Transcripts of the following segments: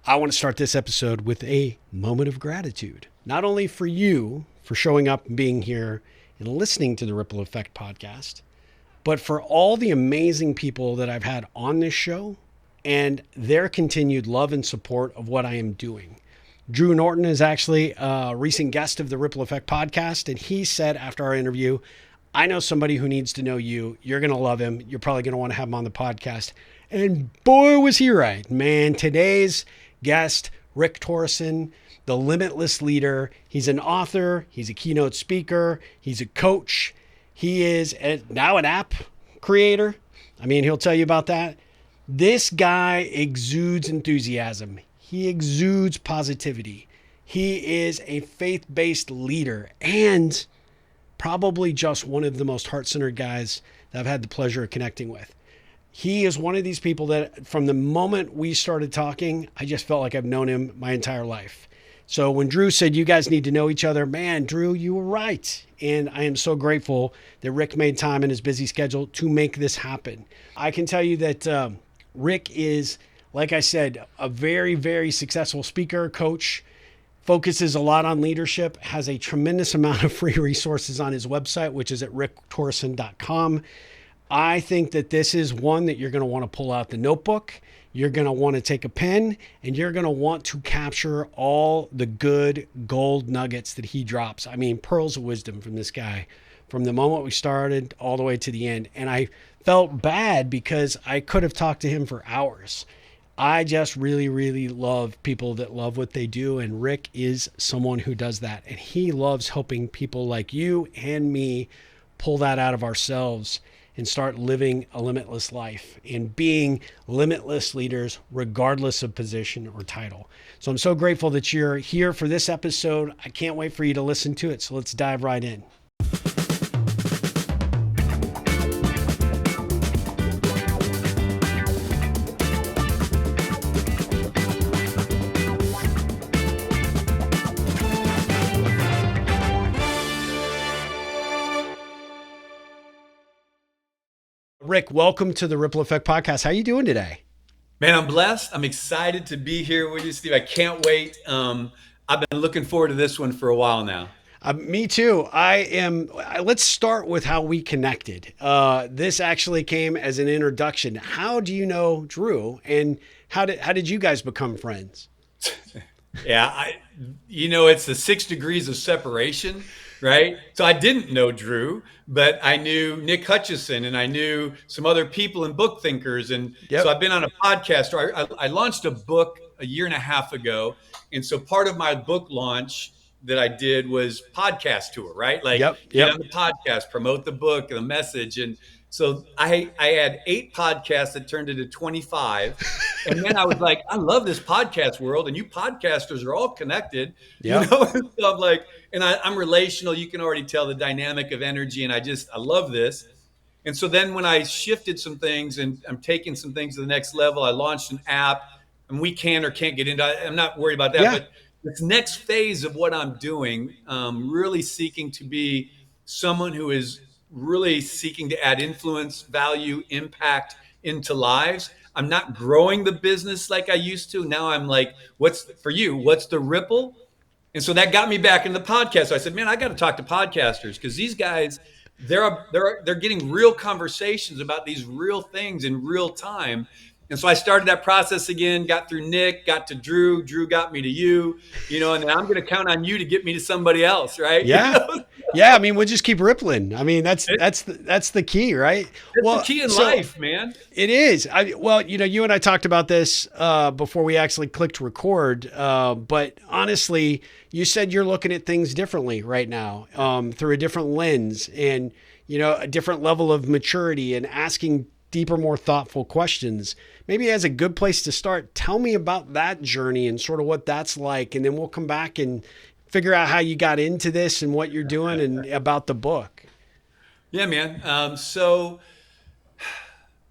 I want to start this episode with a moment of gratitude, not only for you for showing up and being here and listening to the Ripple Effect podcast, but for all the amazing people that I've had on this show and their continued love and support of what I am doing. Drew Norton is actually a recent guest of the Ripple Effect podcast, and he said after our interview, I know somebody who needs to know you. You're going to love him. You're probably going to want to have him on the podcast. And boy, was he right. Man, today's guest, Rick Torrison, the Limitless Leader. He's an author. He's a keynote speaker. He's a coach. He is now an app creator. I mean, he'll tell you about that. This guy exudes enthusiasm. He exudes positivity. He is a faith-based leader and probably just one of the most heart-centered guys that I've had the pleasure of connecting with. He is one of these people that from the moment we started talking, I just felt like I've known him my entire life. So when Drew said, you guys need to know each other, man, Drew, you were right. And I am so grateful that Rick made time in his busy schedule to make this happen. I can tell you that Rick is, like I said, a very, very successful speaker, coach, focuses a lot on leadership, has a tremendous amount of free resources on his website, which is at ricktorrison.com. I think that this is one that you're going to want to pull out the notebook. You're going to want to take a pen and you're going to want to capture all the good gold nuggets that he drops. I mean, pearls of wisdom from this guy from the moment we started all the way to the end. And I felt bad because I could have talked to him for hours. I just really, really love people that love what they do. And Rick is someone who does that. And he loves helping people like you and me pull that out of ourselves and start living a limitless life and being limitless leaders, regardless of position or title. So I'm so grateful that you're here for this episode. I can't wait for you to listen to it. So let's dive right in. Rick, welcome to the Ripple Effect podcast. How are you doing today? Man, I'm blessed. I'm excited to be here with you, Steve. I can't wait. I've been looking forward to this one for a while now. Me too. Let's start with how we connected. This actually came as an introduction. How do you know Drew, and how did you guys become friends? Yeah, it's the 6 degrees of separation, right? So I didn't know Drew, but I knew Nick Hutchison and I knew some other people and book thinkers. And Yep. so I've been on a podcast. I launched a book a year and a half ago. And so part of my book launch that I did was podcast tour, right? Like get on the podcast, promote the book and the message. And so I had 8 podcasts that turned into 25. And then I was like, I love this podcast world. And you podcasters are all connected, Yep. So I'm like, and I'm relational. You can already tell the dynamic of energy. And I love this. And so then when I shifted some things and I'm taking some things to the next level, I launched an app and we can or can't get into it. I'm not worried about that. Yeah. But this next phase of what I'm doing, really seeking to be someone who is really seeking to add influence, value, impact into lives. I'm not growing the business like I used to. Now I'm like, what's the ripple? And so that got me back in the podcast. So I said, man, I got to talk to podcasters because these guys, they're getting real conversations about these real things in real time. And so I started that process again, got through Nick, got to Drew got me to you, and then I'm going to count on you to get me to somebody else. Right. Yeah. Yeah. I mean, we'll just keep rippling. I mean, that's the key, right? It's the key in life, man. It is. You and I talked about this before we actually clicked record. But honestly, you said you're looking at things differently right now, through a different lens and, a different level of maturity and asking deeper, more thoughtful questions. Maybe as a good place to start, tell me about that journey and sort of what that's like. And then we'll come back and figure out how you got into this and what you're doing and about the book. Yeah, man. As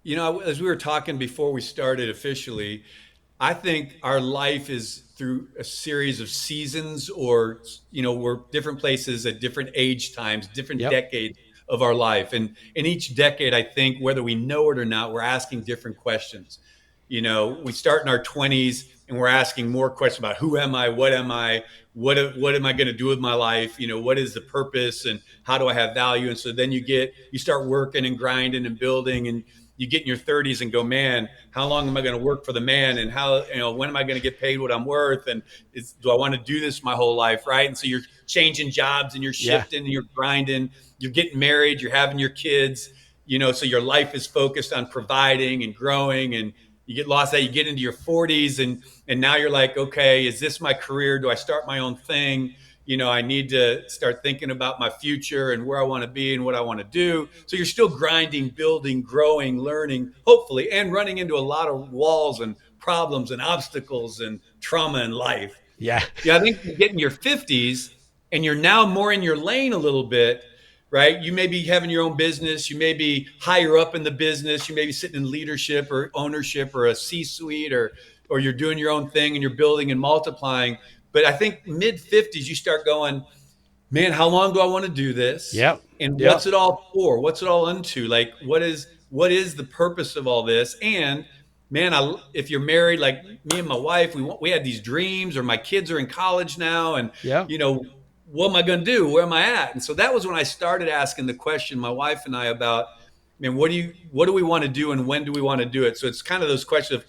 we were talking before we started officially, I think our life is through a series of seasons or, we're different places at different age times, different decades of our life. And in each decade, I think whether we know it or not, we're asking different questions. We start in our 20s and we're asking more questions about who am I, what am I, what am I going to do with my life? What is the purpose and how do I have value? And so then you start working and grinding and building, and you get in your 30s and go, man, how long am I going to work for the man? And how, when am I going to get paid what I'm worth? And do I want to do this my whole life? Right. And so you're changing jobs and you're Yeah. shifting and you're grinding, you're getting married, you're having your kids, so your life is focused on providing and growing, and you get lost that you get into your 40s and now you're like, okay, is this my career? Do I start my own thing? I need to start thinking about my future and where I want to be and what I want to do. So you're still grinding, building, growing, learning, hopefully, and running into a lot of walls and problems and obstacles and trauma in life. Yeah. Yeah, I think you get in your 50s and you're now more in your lane a little bit, right? You may be having your own business. You may be higher up in the business. You may be sitting in leadership or ownership or a C-suite, or you're doing your own thing and you're building and multiplying. But I think mid 50s, you start going, man, how long do I want to do this? Yep. And Yep. what's it all for? What's it all into? Like, what is the purpose of all this? And man, if you're married, like me and my wife, we had these dreams, or my kids are in college now, and Yeah. what am I going to do? Where am I at? And so that was when I started asking the question, my wife and I, about, man, what do we want to do, and when do we want to do it? So it's kind of those questions of,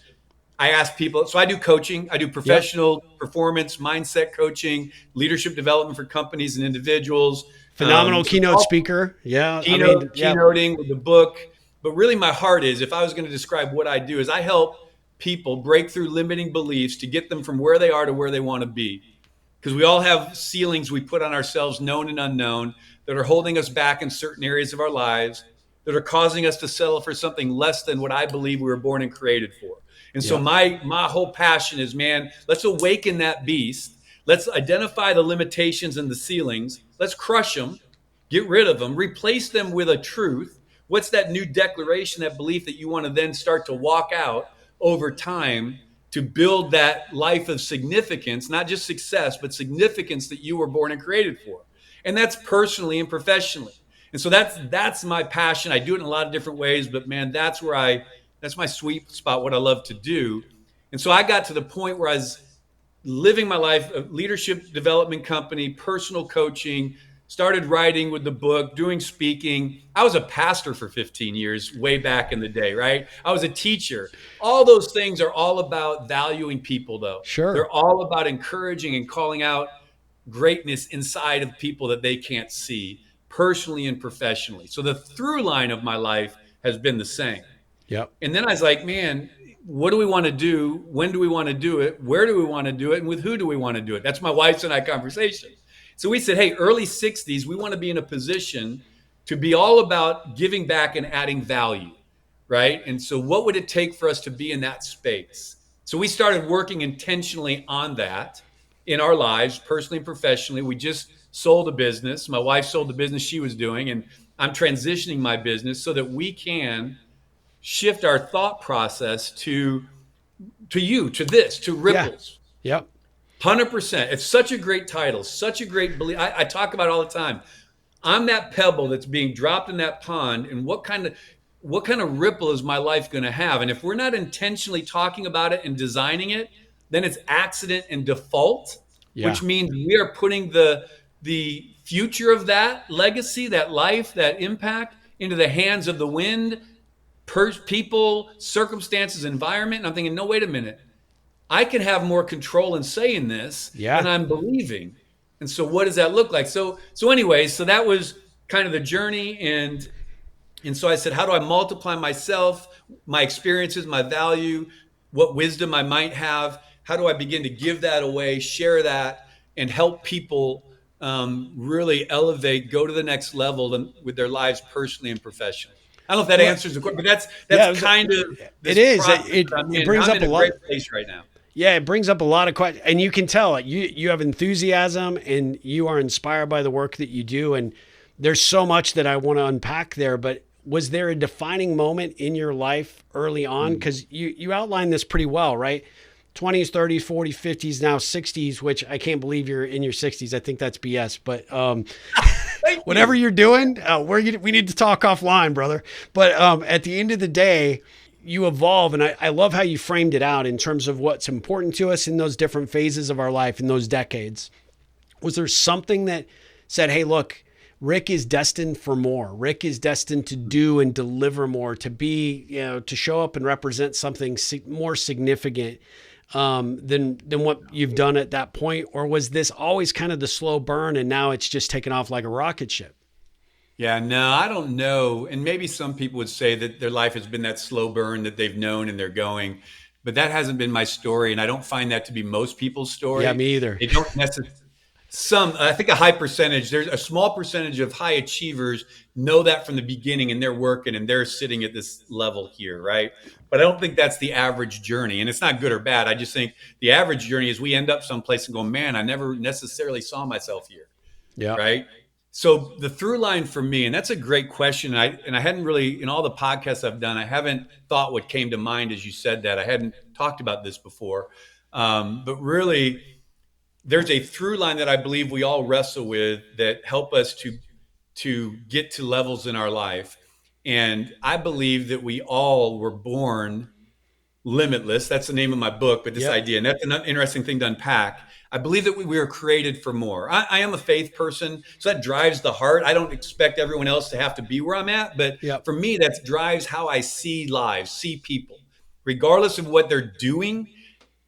I ask people. So I do coaching. I do Yep. professional performance, mindset coaching, leadership development for companies and individuals. Phenomenal So keynote speaker. Yeah. keynoting with the book. But really my heart is, if I was going to describe what I do, is I help people break through limiting beliefs to get them from where they are to where they want to be. Because we all have ceilings we put on ourselves, known and unknown, that are holding us back in certain areas of our lives, that are causing us to settle for something less than what I believe we were born and created for. And so Yep. my whole passion is, man, let's awaken that beast. Let's identify the limitations and the ceilings. Let's crush them, get rid of them, replace them with a truth. What's that new declaration, that belief that you want to then start to walk out over time to build that life of significance, not just success, but significance that you were born and created for. And that's personally and professionally. And so that's my passion. I do it in a lot of different ways, but man, that's my sweet spot, what I love to do. And so I got to the point where I was living my life, a leadership development company, personal coaching, started writing with the book, doing speaking. I was a pastor for 15 years, way back in the day, right? I was a teacher. All those things are all about valuing people, though. Sure. They're all about encouraging and calling out greatness inside of people that they can't see, personally and professionally. So the through line of my life has been the same. Yep. And then I was like, man, what do we want to do? When do we want to do it? Where do we want to do it? And with who do we want to do it? That's my wife's and I conversation. So we said, hey, early 60s, we want to be in a position to be all about giving back and adding value, right? And so what would it take for us to be in that space? So we started working intentionally on that in our lives, personally and professionally. We just sold a business. My wife sold the business she was doing, and I'm transitioning my business so that we can shift our thought process to Yeah. ripples. Yep. 100%. It's such a great title, such a great belief. I talk about it all the time. I'm that pebble that's being dropped in that pond, and what kind of ripple is my life going to have? And if we're not intentionally talking about it and designing it, then it's accident and default, Yeah. which means we are putting the future of that legacy, that life, that impact into the hands of the wind, people, circumstances, environment. And I'm thinking, no, wait a minute. I can have more control in saying this Yeah. than I'm believing. And so what does that look like? So anyways, so that was kind of the journey. And so I said, how do I multiply myself, my experiences, my value, what wisdom I might have? How do I begin to give that away, share that, and help people really elevate, go to the next level with their lives personally and professionally? I don't know if that Well, answers the question, but that's yeah, kind of it this is. process It, that I'm it in. brings I'm up in a a lot. great place right now. Yeah, it brings up a lot of questions, and you can tell you have enthusiasm and you are inspired by the work that you do. And there's so much that I want to unpack there. But was there a defining moment in your life early on? Because you outlined this pretty well, right? 20s, 30s, 40s, 50s, now 60s, which I can't believe you're in your 60s. I think that's BS. But whatever you're doing, we need to talk offline, brother. But at the end of the day, you evolve, and I love how you framed it out in terms of what's important to us in those different phases of our life in those decades. Was there something that said, hey, look, Rick is destined for more. Rick is destined to do and deliver more, to be, to show up and represent something more significant than what you've done at that point? Or was this always kind of the slow burn and now it's just taken off like a rocket ship? Yeah, no, I don't know. And maybe some people would say that their life has been that slow burn that they've known and they're going, but that hasn't been my story. And I don't find that to be most people's Yeah, story. me either. They don't necessarily, I think a high percentage, there's a small percentage of high achievers know that from the beginning and they're working and they're sitting at this level here, right? But I don't think that's the average journey. And it's not good or bad. I just think the average journey is we end up someplace and go, man, I never necessarily saw myself here, Yeah. right? So the through line for me, and that's a great question. And I hadn't really, in all the podcasts I've done, I haven't thought what came to mind as you said that. I hadn't talked about this before. But really, there's a through line that I believe we all wrestle with that help us to get to levels in our life. And I believe that we all were born limitless. That's the name of my book, but this Yep. idea, and that's an interesting thing to unpack. I believe that we were created for more. I am a faith person, so that drives the heart. I don't expect everyone else to have to be where I'm at, but Yep. for me, that drives how I see lives, see people, regardless of what they're doing.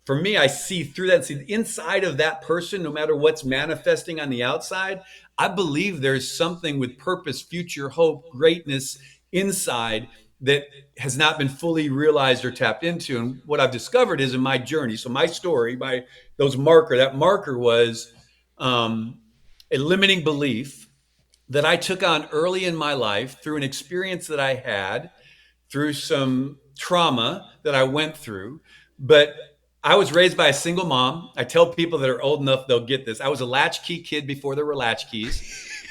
For me, I see through that, see the inside of that person, no matter what's manifesting on the outside. I believe there's something with purpose, future, hope, greatness inside that has not been fully realized or tapped into. And what I've discovered is in my journey, so my story, by that marker was a limiting belief that I took on early in my life through an experience that I had, through some trauma that I went through. But I was raised by a single mom. I tell people that are old enough, they'll get this. I was a latchkey kid before there were latchkeys,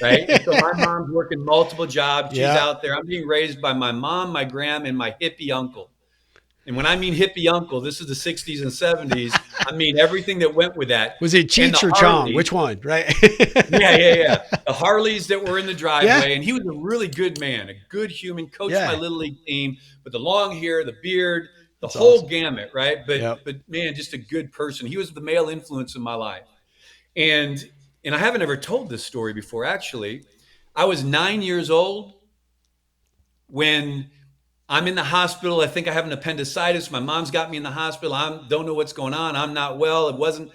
right? And so my mom's working multiple jobs. She's Yeah. out there. I'm being raised by my mom, my gram, and my hippie uncle. And when I mean hippie uncle, this is the 60s and 70s. I mean everything that went with that. Was it And the Cheech or Chong? Harleys. Which one? Right. Yeah. The Harleys that were in the Yeah. driveway. And he was a really good man, a good human, coached my Yeah. little league team with the long hair, the beard, the That's whole awesome. gamut, right? But Yep. but man, just a good person. He was the male influence in my life. And and I haven't ever told this story before, actually. I was 9 years old when I'm in the hospital. I think I have an appendicitis. My mom's got me in the hospital. I don't know what's going on. I'm not well. It wasn't,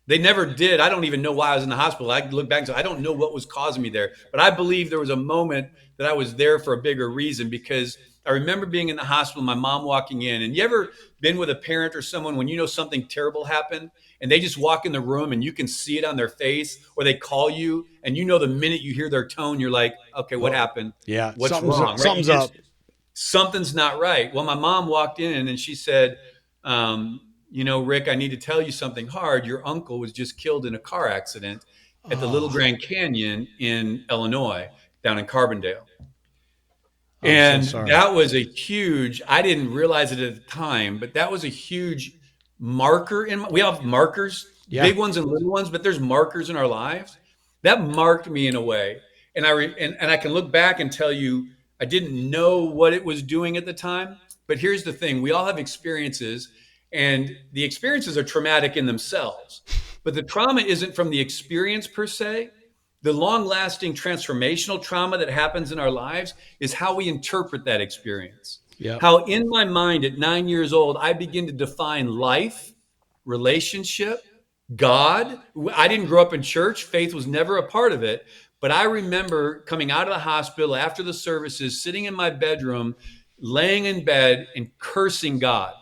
they never did. I don't even know why I was in the hospital. I look back and say, I don't know what was causing me there. But I believe there was a moment that I was there for a bigger reason, because I remember being in the hospital, my mom walking in. And you ever been with a parent or someone when you know something terrible happened and they just walk in the room and you can see it on their face, or they call you and you know the minute you hear their tone, you're like, okay, what happened? Yeah. What's wrong? Right? Something's up. Something's not right. Well, my mom walked in and she said, Rick, I need to tell you something hard. Your uncle was just killed in a car accident at the Little Oh, Grand Canyon in Illinois, down in Carbondale. I'm so And sorry. that was a huge, I didn't realize it at the time, but that was a huge marker we have markers, Yeah. big ones and little ones, but there's markers in our lives. That marked me in a way. And and I can look back and tell you, I didn't know what it was doing at the time. But here's the thing, we all have experiences, and the experiences are traumatic in themselves. But the trauma isn't from the experience per se. The long lasting transformational trauma that happens in our lives is how we interpret that experience. Yep. How in my mind at 9 years old, I begin to define life, relationship, God. I didn't grow up in church. Faith was never a part of it. But I remember coming out of the hospital after the services, sitting in my bedroom, laying in bed and cursing God.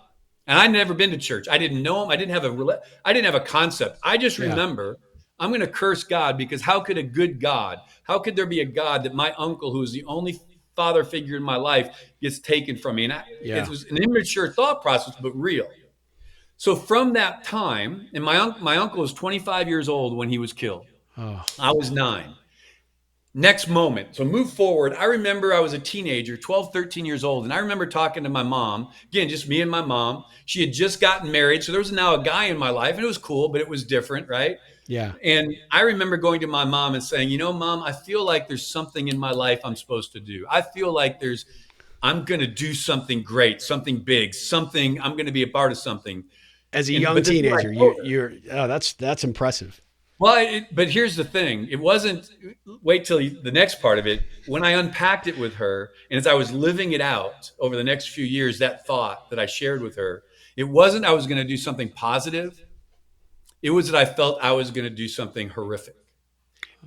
And I'd never been to church. I didn't know him. I didn't have a concept. I just Yeah. remember I'm going to curse God, because how could a good God, how could there be a God that my uncle, who is the only father figure in my life, gets taken from me? And Yeah. it was an immature thought process, but real. So from that time, and my uncle was 25 years old when he was killed. Oh. I was 9. Next moment. So move forward. I remember I was a teenager, 12, 13 years old. And I remember talking to my mom, again, just me and my mom. She had just gotten married. So there was now a guy in my life, and it was cool, but it was different, right? Yeah. And I remember going to my mom and saying, Mom, I feel like there's something in my life I'm supposed to do. I feel like there's I'm going to do something great, something big, something, I'm going to be a part of something. As a And, young but this is what I teenager, told her. oh, that's impressive. Well, but here's the thing. It wasn't, wait till the next part of it. When I unpacked it with her, and as I was living it out over the next few years, that thought that I shared with her, it wasn't I was going to do something positive. It was that I felt I was going to do something horrific.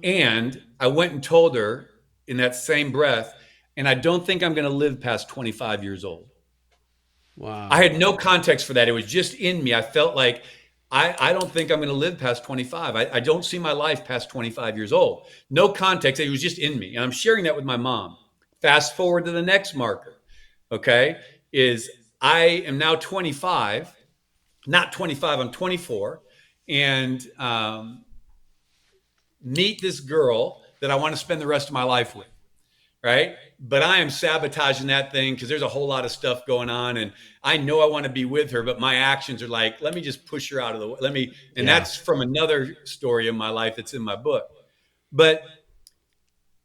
And I went and told her in that same breath, and I don't think I'm going to live past 25 years old. I Wow. had no context for that. It was just in me. I felt like I don't think I'm going to live past 25. I don't see my life past 25 years old. No context. It was just in me. And I'm sharing that with my mom. Fast forward to the next marker, okay, is I am now 25, not 25, I'm 24, and meet this girl that I want to spend the rest of my life with, right? But I am sabotaging that thing because there's a whole lot of stuff going on, and I know I want to be with her, but my actions are like, let me just push her out of the way. Let me, and Yeah. that's from another story in my life that's in my book. But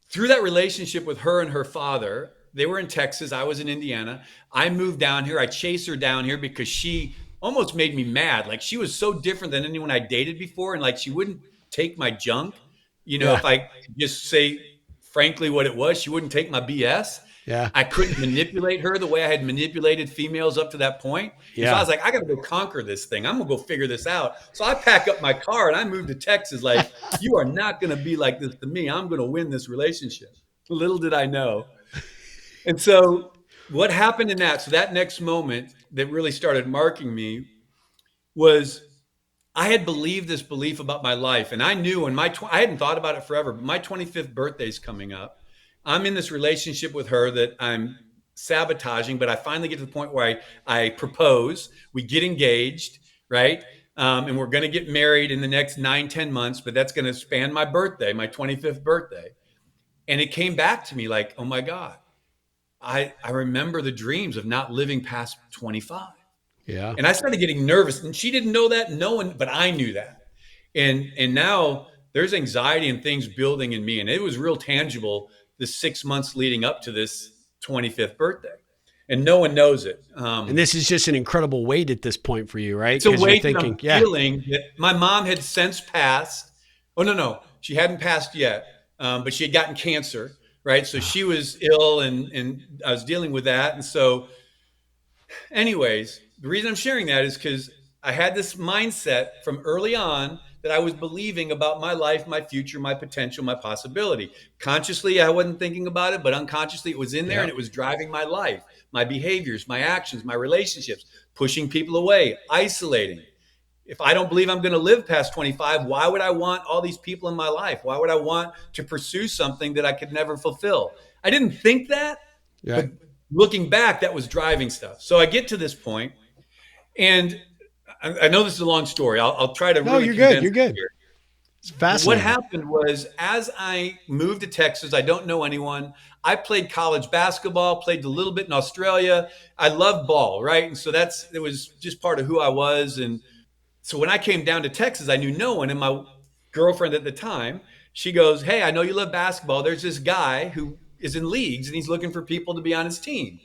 through that relationship with her and her father, they were in Texas. I was in Indiana. I moved down here. I chased her down here because she almost made me mad. Like she was so different than anyone I dated before. And like she wouldn't take my junk. You know, Yeah. if I could just say frankly what it was, she wouldn't take my BS. Yeah. I couldn't manipulate her the way I had manipulated females up to that point. And so I Yeah. was like, I got to go conquer this thing. I'm going to go figure this out. So I pack up my car and I moved to Texas like, you are not going to be like this to me. I'm going to win this relationship. Little did I know. And so what happened in that? So that next moment that really started marking me was I had believed this belief about my life. And I knew in I hadn't thought about it forever, but my 25th birthday is coming up. I'm in this relationship with her that I'm sabotaging, but I finally get to the point where I propose, we get engaged, right? And we're going to get married in the next 9, 10 months, but that's going to span my birthday, my 25th birthday. And it came back to me like, oh my God, I remember the dreams of not living past 25. Yeah. And I started getting nervous. And she didn't know that, no one, but I knew that. And now there's anxiety and things building in me. And it was real tangible the 6 months leading up to this 25th birthday. And no one knows it. And this is just an incredible weight at this point for you, right? It's a Because you're weight that thinking, I'm yeah, feeling that my mom had since passed. Oh, no, she hadn't passed yet, but she had gotten cancer, right? So she was ill and I was dealing with that. And so, anyways, the reason I'm sharing that is because I had this mindset from early on that I was believing about my life, my future, my potential, my possibility. Consciously, I wasn't thinking about it, but unconsciously, it was in there yeah, and it was driving my life, my behaviors, my actions, my relationships, pushing people away, isolating. If I don't believe I'm going to live past 25, why would I want all these people in my life? Why would I want to pursue something that I could never fulfill? I didn't think that, but right. looking back, that was driving stuff. So I get to this point, and I know this is a long story. I'll try to No, really you're good. condense You're it good. here. It's But what fascinating. happened was, as I moved to Texas, I don't know anyone. I played college basketball, played a little bit in Australia. I love ball, right? And so it was just part of who I was. And so when I came down to Texas, I knew no one. And my girlfriend at the time, she goes, "Hey, I know you love basketball. There's this guy who is in leagues and he's looking for people to be on his team."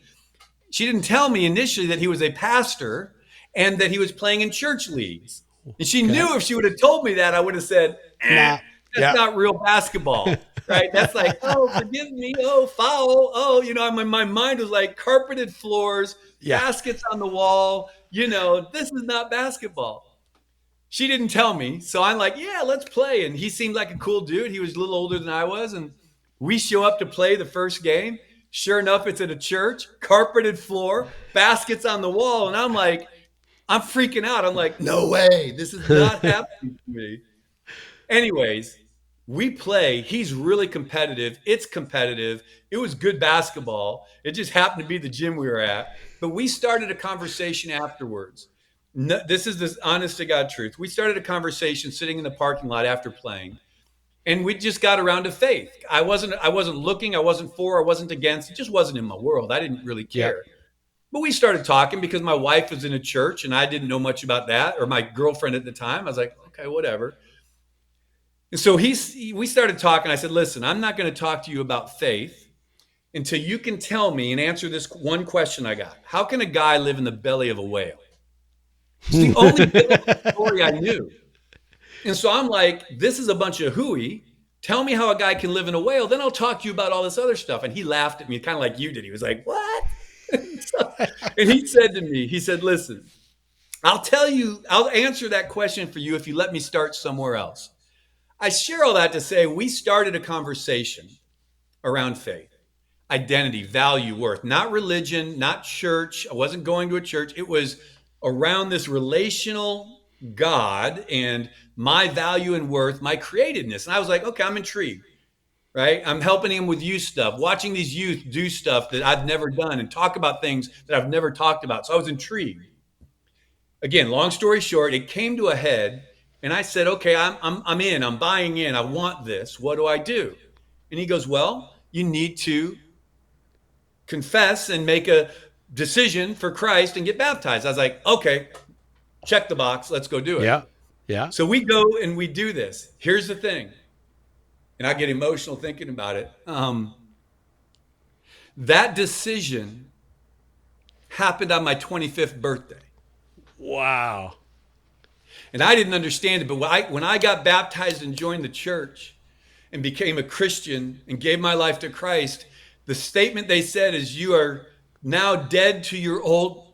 She didn't tell me initially that he was a pastor and that he was playing in church leagues. And she Okay. knew if she would have told me that, I would have said, Nah. that's Yeah. not real basketball, right? That's like, oh, forgive me. Oh, foul. Oh, my mind was like carpeted floors, Yeah. baskets on the wall. This is not basketball. She didn't tell me. So I'm like, yeah, let's play. And he seemed like a cool dude. He was a little older than I was. And we show up to play the first game. Sure enough, it's at a church, carpeted floor, baskets on the wall. And I'm like, I'm freaking out. I'm like, no way. This is not happening to me. Anyways, we play. He's really competitive. It's competitive. It was good basketball. It just happened to be the gym we were at. But we started a conversation afterwards. No, this is the honest to God truth. We started a conversation sitting in the parking lot after playing, and we just got around to faith. I wasn't looking. I wasn't for. I wasn't against. It just wasn't in my world. I didn't really Yep. care. But we started talking because my wife was in a church, and I didn't know much about that, or my girlfriend at the time. I was like, okay, whatever. And so we started talking. I said, listen, I'm not going to talk to you about faith until you can tell me and answer this one question I got. How can a guy live in the belly of a whale? It's the only biblical story I knew. And so I'm like, this is a bunch of hooey. Tell me how a guy can live in a whale, then I'll talk to you about all this other stuff. And he laughed at me, kind of like you did. He was like, what? And he said to me, he said, listen, I'll answer that question for you if you let me start somewhere else. I share all that to say we started a conversation around faith, identity, value, worth, not religion, not church. I wasn't going to a church. It was around this relational God and my value and worth, my createdness. And I was like, okay, I'm intrigued, right? I'm helping him with youth stuff, watching these youth do stuff that I've never done and talk about things that I've never talked about. So I was intrigued. Again, long story short, it came to a head, and I said, okay, I'm in, I'm buying in, I want this. What do I do? And he goes, well, you need to confess and make a decision for Christ and get baptized. I was like, okay, check the box. Let's go do it. Yeah. Yeah. So we go and we do this. Here's the thing, and I get emotional thinking about it. That decision happened on my 25th birthday. Wow. And I didn't understand it. But when I got baptized and joined the church and became a Christian and gave my life to Christ, the statement they said is, you are now dead to your old,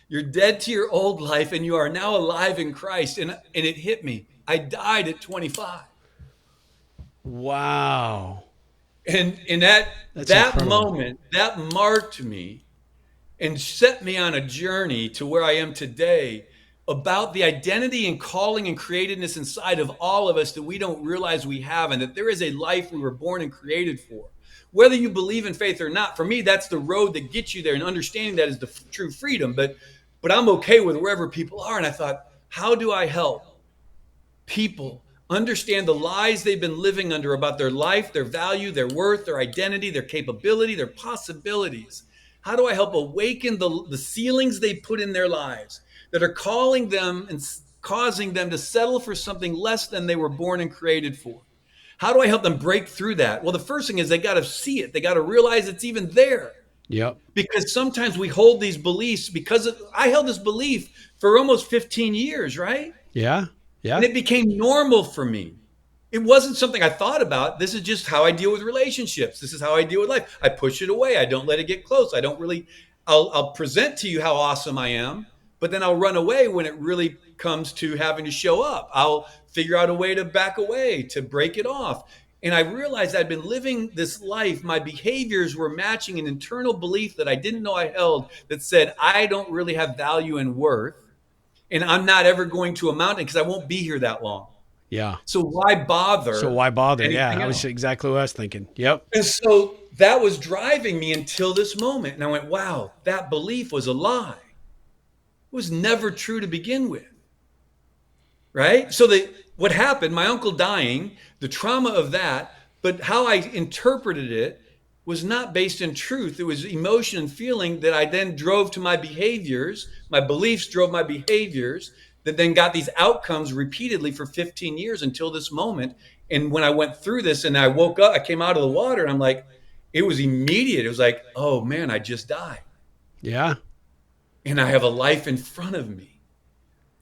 you're dead to your old life and you are now alive in Christ. And it hit me. I died at 25. Wow. And That's that incredible. moment, that marked me and set me on a journey to where I am today about the identity and calling and createdness inside of all of us that we don't realize we have, and that there is a life we were born and created for. Whether you believe in faith or not, for me, that's the road that gets you there, and understanding that is the true freedom. But I'm okay with wherever people are. And I thought, how do I help people understand the lies they've been living under about their life, their value, their worth, their identity, their capability, their possibilities? How do I help awaken the ceilings they put in their lives that are calling them and causing them to settle for something less than they were born and created for? How do I help them break through that? Well, the first thing is they got to see it. They got to realize it's even there. Yep. Because sometimes we hold these beliefs I held this belief for almost 15 years, right? Yeah. Yeah. And it became normal for me. It wasn't something I thought about. This is just how I deal with relationships. This is how I deal with life. I push it away. I don't let it get close. I don't really, I'll present to you how awesome I am, but then I'll run away when it really comes to having to show up. I'll figure out a way to back away, to break it off. And I realized I'd been living this life. My behaviors were matching an internal belief that I didn't know I held that said, I don't really have value and worth. And I'm not ever going to amount it because I won't be here that long. Yeah. So why So bother why bother? Yeah. anything I was else? exactly what I was thinking. Yep. And so that was driving me until this moment. And I went, wow, that belief was a lie. It was never true to begin with. Right? So what happened, my uncle dying, the trauma of that, but how I interpreted it was not based in truth. It was emotion and feeling that I then drove to my behaviors. My beliefs drove my behaviors that then got these outcomes repeatedly for 15 years until this moment. And when I went through this and I woke up, I came out of the water and I'm like, it was immediate. It was like, oh man, I just died. Yeah. And I have a life in front of me.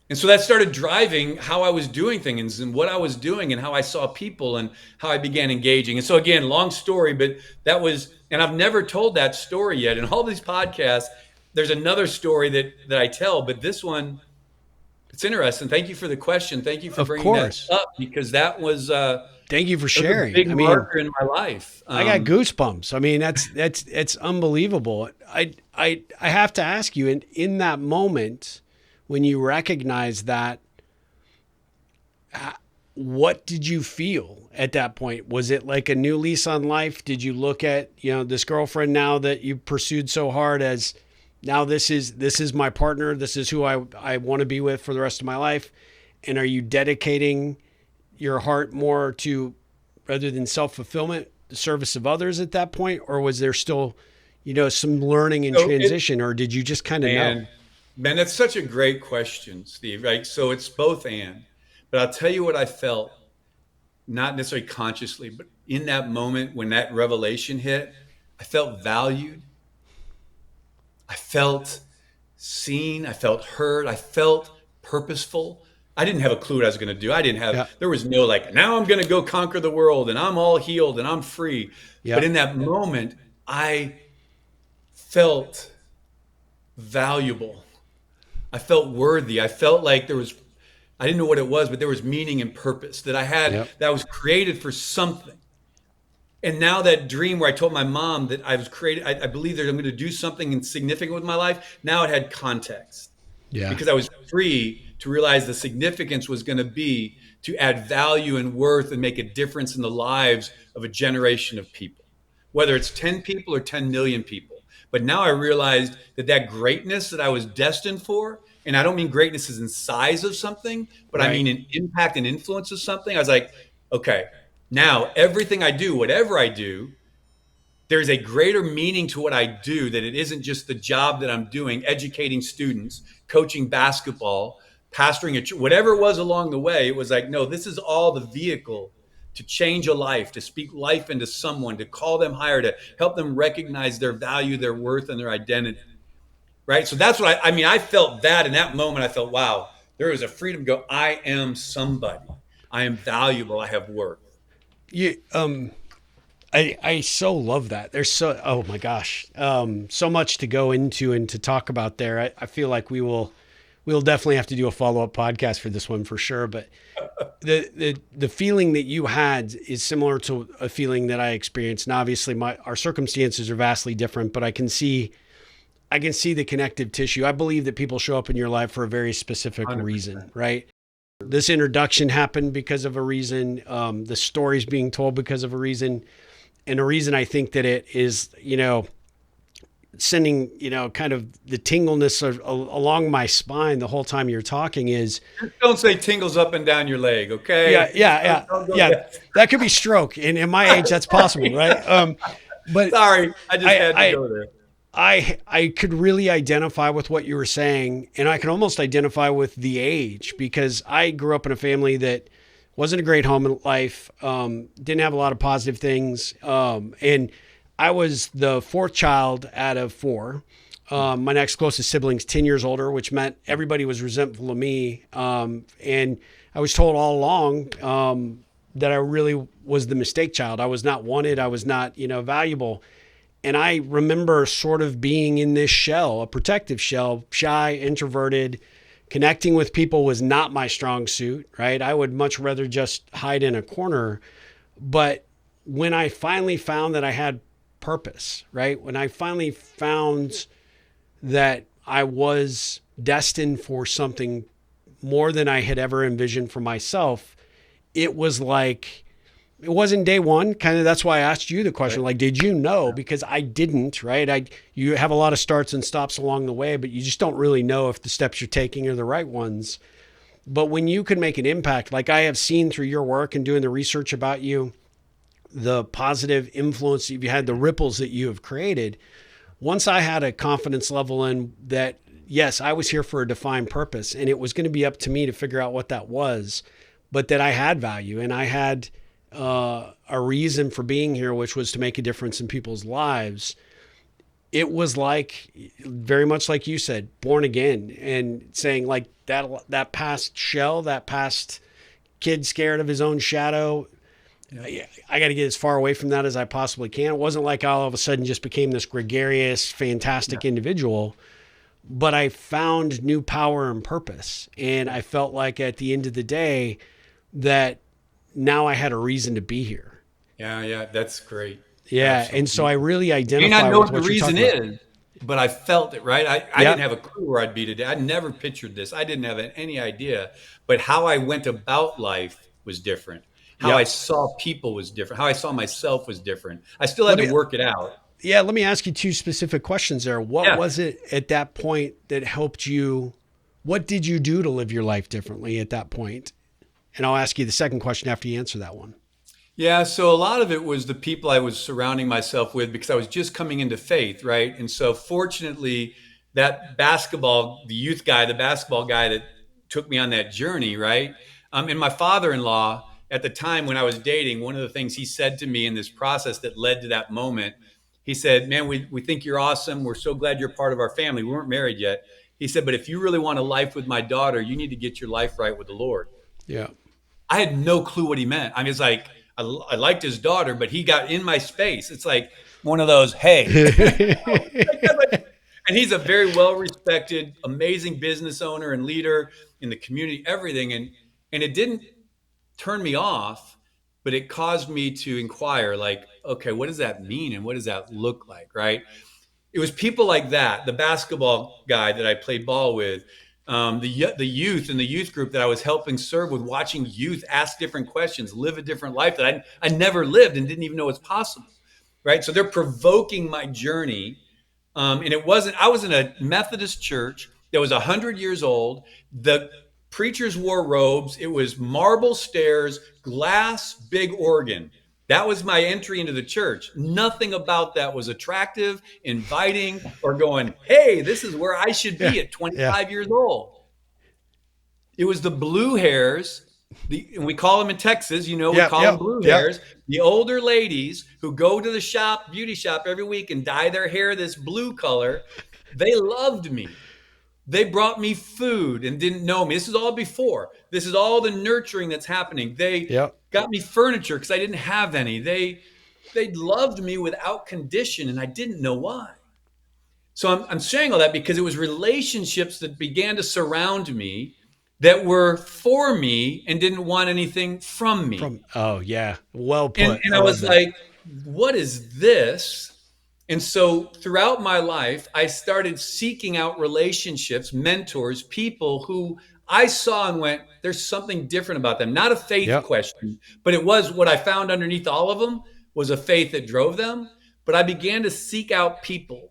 And so that started driving how I was doing things and what I was doing and how I saw people and how I began engaging. And so again, long story, but that was, and I've never told that story yet. In all these podcasts, there's another story that I tell, but this one, it's interesting. Thank you for the question. Thank you for Of bringing that course. up, because that was a Thank you for sharing. big I mean, marker in my life. I got goosebumps. I mean, that's it's unbelievable. I have to ask you, in that moment when you recognize that, what did you feel at that point? Was it like a new lease on life? Did you look at, this girlfriend now that you pursued so hard as, now this is my partner, this is who I want to be with for the rest of my life? And are you dedicating your heart more to, rather than self-fulfillment, the service of others at that point? Or was there still, some learning and so transition, or did you just kind of know? Man, that's such a great question, Steve. Right? So it's both and. But I'll tell you what I felt, not necessarily consciously, but in that moment when that revelation hit, I felt valued. I felt seen. I felt heard. I felt purposeful. I didn't have a clue what I was going to do. Yeah. There was no like, now I'm going to go conquer the world and I'm all healed and I'm free. But Yeah. in that moment, I felt valuable. I felt worthy. I felt like I didn't know what it was, but there was meaning and purpose Yeah. that was created for something. And now that dream where I told my mom that I was created, I believe that I'm going to do something significant with my life. Now it had context Yeah. because I was free to realize the significance was going to be to add value and worth and make a difference in the lives of a generation of people, whether it's 10 people or 10 million people. But now I realized that greatness that I was destined for, and I don't mean greatness as in size of something, but I Right. mean in impact and influence of something. I was like, okay, now everything I do, whatever I do, there's a greater meaning to what I do, that it isn't just the job that I'm doing, educating students, coaching basketball, pastoring whatever it was along the way. It was like, no, this is all the vehicle to change a life, to speak life into someone, to call them higher, to help them recognize their value, their worth, and their identity. Right. So that's what I mean. I felt that in that moment. I felt, wow, there was a freedom to go, I am somebody. I am valuable. I have worth. You I so love that. There's so, oh my gosh, so much to go into and to talk about there. I feel like we'll definitely have to do a follow up podcast for this one for sure. But the feeling that you had is similar to a feeling that I experienced. And obviously our circumstances are vastly different, but I can see the connective tissue. I believe that people show up in your life for a very specific 100%. reason, right? This introduction happened because of a reason. The story's being told because of a reason. And a reason I think that it is, sending, kind of the tingleness along my spine the whole time you're talking is, Don't say tingles up and down your leg, yeah, okay? yeah, yeah, Don't go yeah. there. That could be stroke. And in my age, that's possible, right? But Sorry, I just had to I, go there. I could really identify with what you were saying, and I can almost identify with the age because I grew up in a family that wasn't a great home in life, didn't have a lot of positive things, and I was the fourth child out of four. My next closest sibling's 10 years older, which meant everybody was resentful of me, and I was told all along that I really was the mistake child. I was not wanted. I was not, valuable. And I remember sort of being in this shell, a protective shell, shy, introverted. Connecting with people was not my strong suit, right? I would much rather just hide in a corner. But when I finally found that I had purpose, right? When I finally found that I was destined for something more than I had ever envisioned for myself, it was like, it wasn't day one. Kind of that's why I asked you the question, Right. like, did you know? Because I didn't, right? You have a lot of starts and stops along the way, but you just don't really know if the steps you're taking are the right ones. But when you can make an impact, like I have seen through your work and doing the research about you, the positive influence that you've had, the ripples that you have created, once I had a confidence level in that, yes, I was here for a defined purpose and it was going to be up to me to figure out what that was, but that I had value and I had a reason for being here, which was to make a difference in people's lives. It was like very much like you said, born again, and saying like that past shell, that past kid scared of his own shadow. Yeah. I got to get as far away from that as I possibly can. It wasn't like I all of a sudden just became this gregarious, fantastic individual, but I found new power and purpose. And I felt like at the end of the day that now I had a reason to be here. Yeah, yeah, that's great. Yeah. And so I Absolutely. really May not identify know with what the what you're reason talking about. is, but I felt it, right? I didn't Yep. have a clue where I'd be today. I never pictured this. I didn't have any idea. But how I went about life was different. How I Yep. saw people was different. How I saw myself was different. I still had Let to me, work it out. yeah, let me ask you two specific questions there. What Yeah. was it at that point that helped you? What did you do to live your life differently at that point? And I'll ask you the second question after you answer that one. Yeah, so a lot of it was the people I was surrounding myself with because I was just coming into faith, right? And so fortunately, the youth guy, the basketball guy that took me on that journey, right? And my father-in-law at the time when I was dating, one of the things he said to me in this process that led to that moment He said, man, we think you're awesome. We're so glad you're part of our family. We weren't married yet. He said, but if you really want a life with my daughter, you need to get your life right with the Lord. Yeah. I had no clue what he meant. I mean, it's like, I liked his daughter, but he got in my space. It's like one of those, hey. And he's a very well respected, amazing business owner and leader in the community, everything. And it didn't turn me off, but it caused me to inquire, like, okay, what does that mean? And what does that look like? Right. It was people like that, the basketball guy that I played ball with, the youth in the youth group that I was helping serve with, watching youth ask different questions, live a different life that I never lived and didn't even know was possible. Right. So they're provoking my journey. And it wasn't, I was in a Methodist church that was 100 years old. The preachers wore robes. It was marble stairs, glass, big organ. That was my entry into the church. Nothing about that was attractive, inviting, or going, hey, this is where I should Yeah. be at Yeah. 25 years old. It was the blue hairs. And we call them in Texas, we Yeah. call them Yeah. blue Yeah. hairs. The older ladies who go to the shop, beauty shop every week and dye their hair this blue color, they loved me. They brought me food and didn't know me. This is all before. This is all the nurturing that's happening. They Yeah. got me furniture because I didn't have any. They loved me without condition, and I didn't know why. So I'm saying all that because it was relationships that began to surround me that were for me and didn't want anything from me. From oh yeah, well And, put. and I I love was that. like, what is this? And so throughout my life, I started seeking out relationships, mentors, people who I saw and went, there's something different about them. Not a faith Yep. question, but it was what I found underneath all of them was a faith that drove them. But I began to seek out people.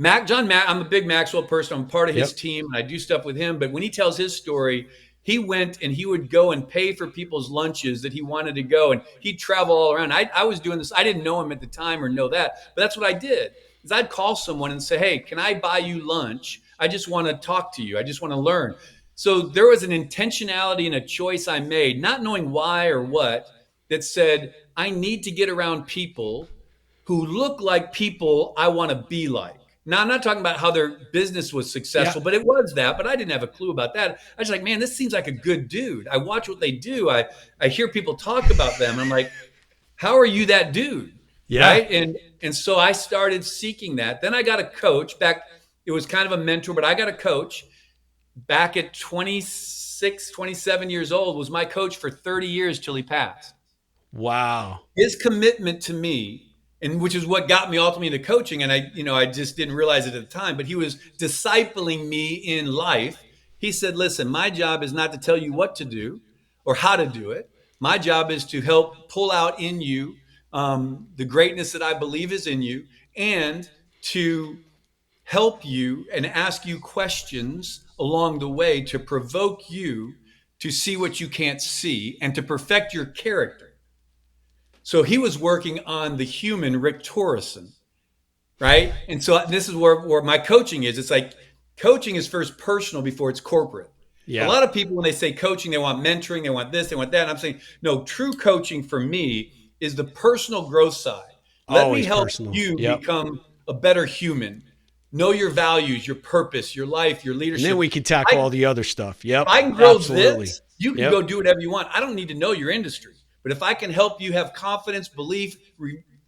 I'm a big Maxwell person. I'm part of his Yep. team and I do stuff with him. But when he tells his story, he went and he would go and pay for people's lunches that he wanted to go, and he'd travel all around. I was doing this. I didn't know him at the time or know that, but that's what I did. Is I'd call someone and say, "Hey, can I buy you lunch? I just want to talk to you. I just want to learn." So there was an intentionality and a choice I made, not knowing why or what, that said, I need to get around people who look like people I want to be like. Now, I'm not talking about how their business was Yeah. successful, but it was that. But I didn't have a clue about that. I was like, man, this seems like a good dude. I watch what they do. I hear people talk about them. I'm like, how are you that dude? Yeah. Right. And so I started seeking that. Then I got a coach back. It was kind of a mentor, but I got a coach back at 26, 27 years old, was my coach for 30 years till he passed. Wow. His commitment to me, and which is what got me ultimately into coaching, and I just didn't realize it at the time, but he was discipling me in life. He said, listen, my job is not to tell you what to do or how to do it. My job is to help pull out in you the greatness that I believe is in you, and to help you and ask you questions along the way to provoke you to see what you can't see and to perfect your character. So he was working on the human Rick Torrison, right? And so this is where my coaching is. It's like coaching is first personal before it's corporate. A Yeah. lot of people, when they say coaching, they want mentoring, they want this, they want that. And I'm saying, no, true coaching for me is the personal growth side. Let me Always help personal. you Yep. become a better human. Know your values, your purpose, your life, your And then leadership. we can tackle I all the other stuff. if Yep. I can grow Absolutely. this, you can Yep. go do whatever you want. I don't need to know your industry. But if I can help you have confidence, belief,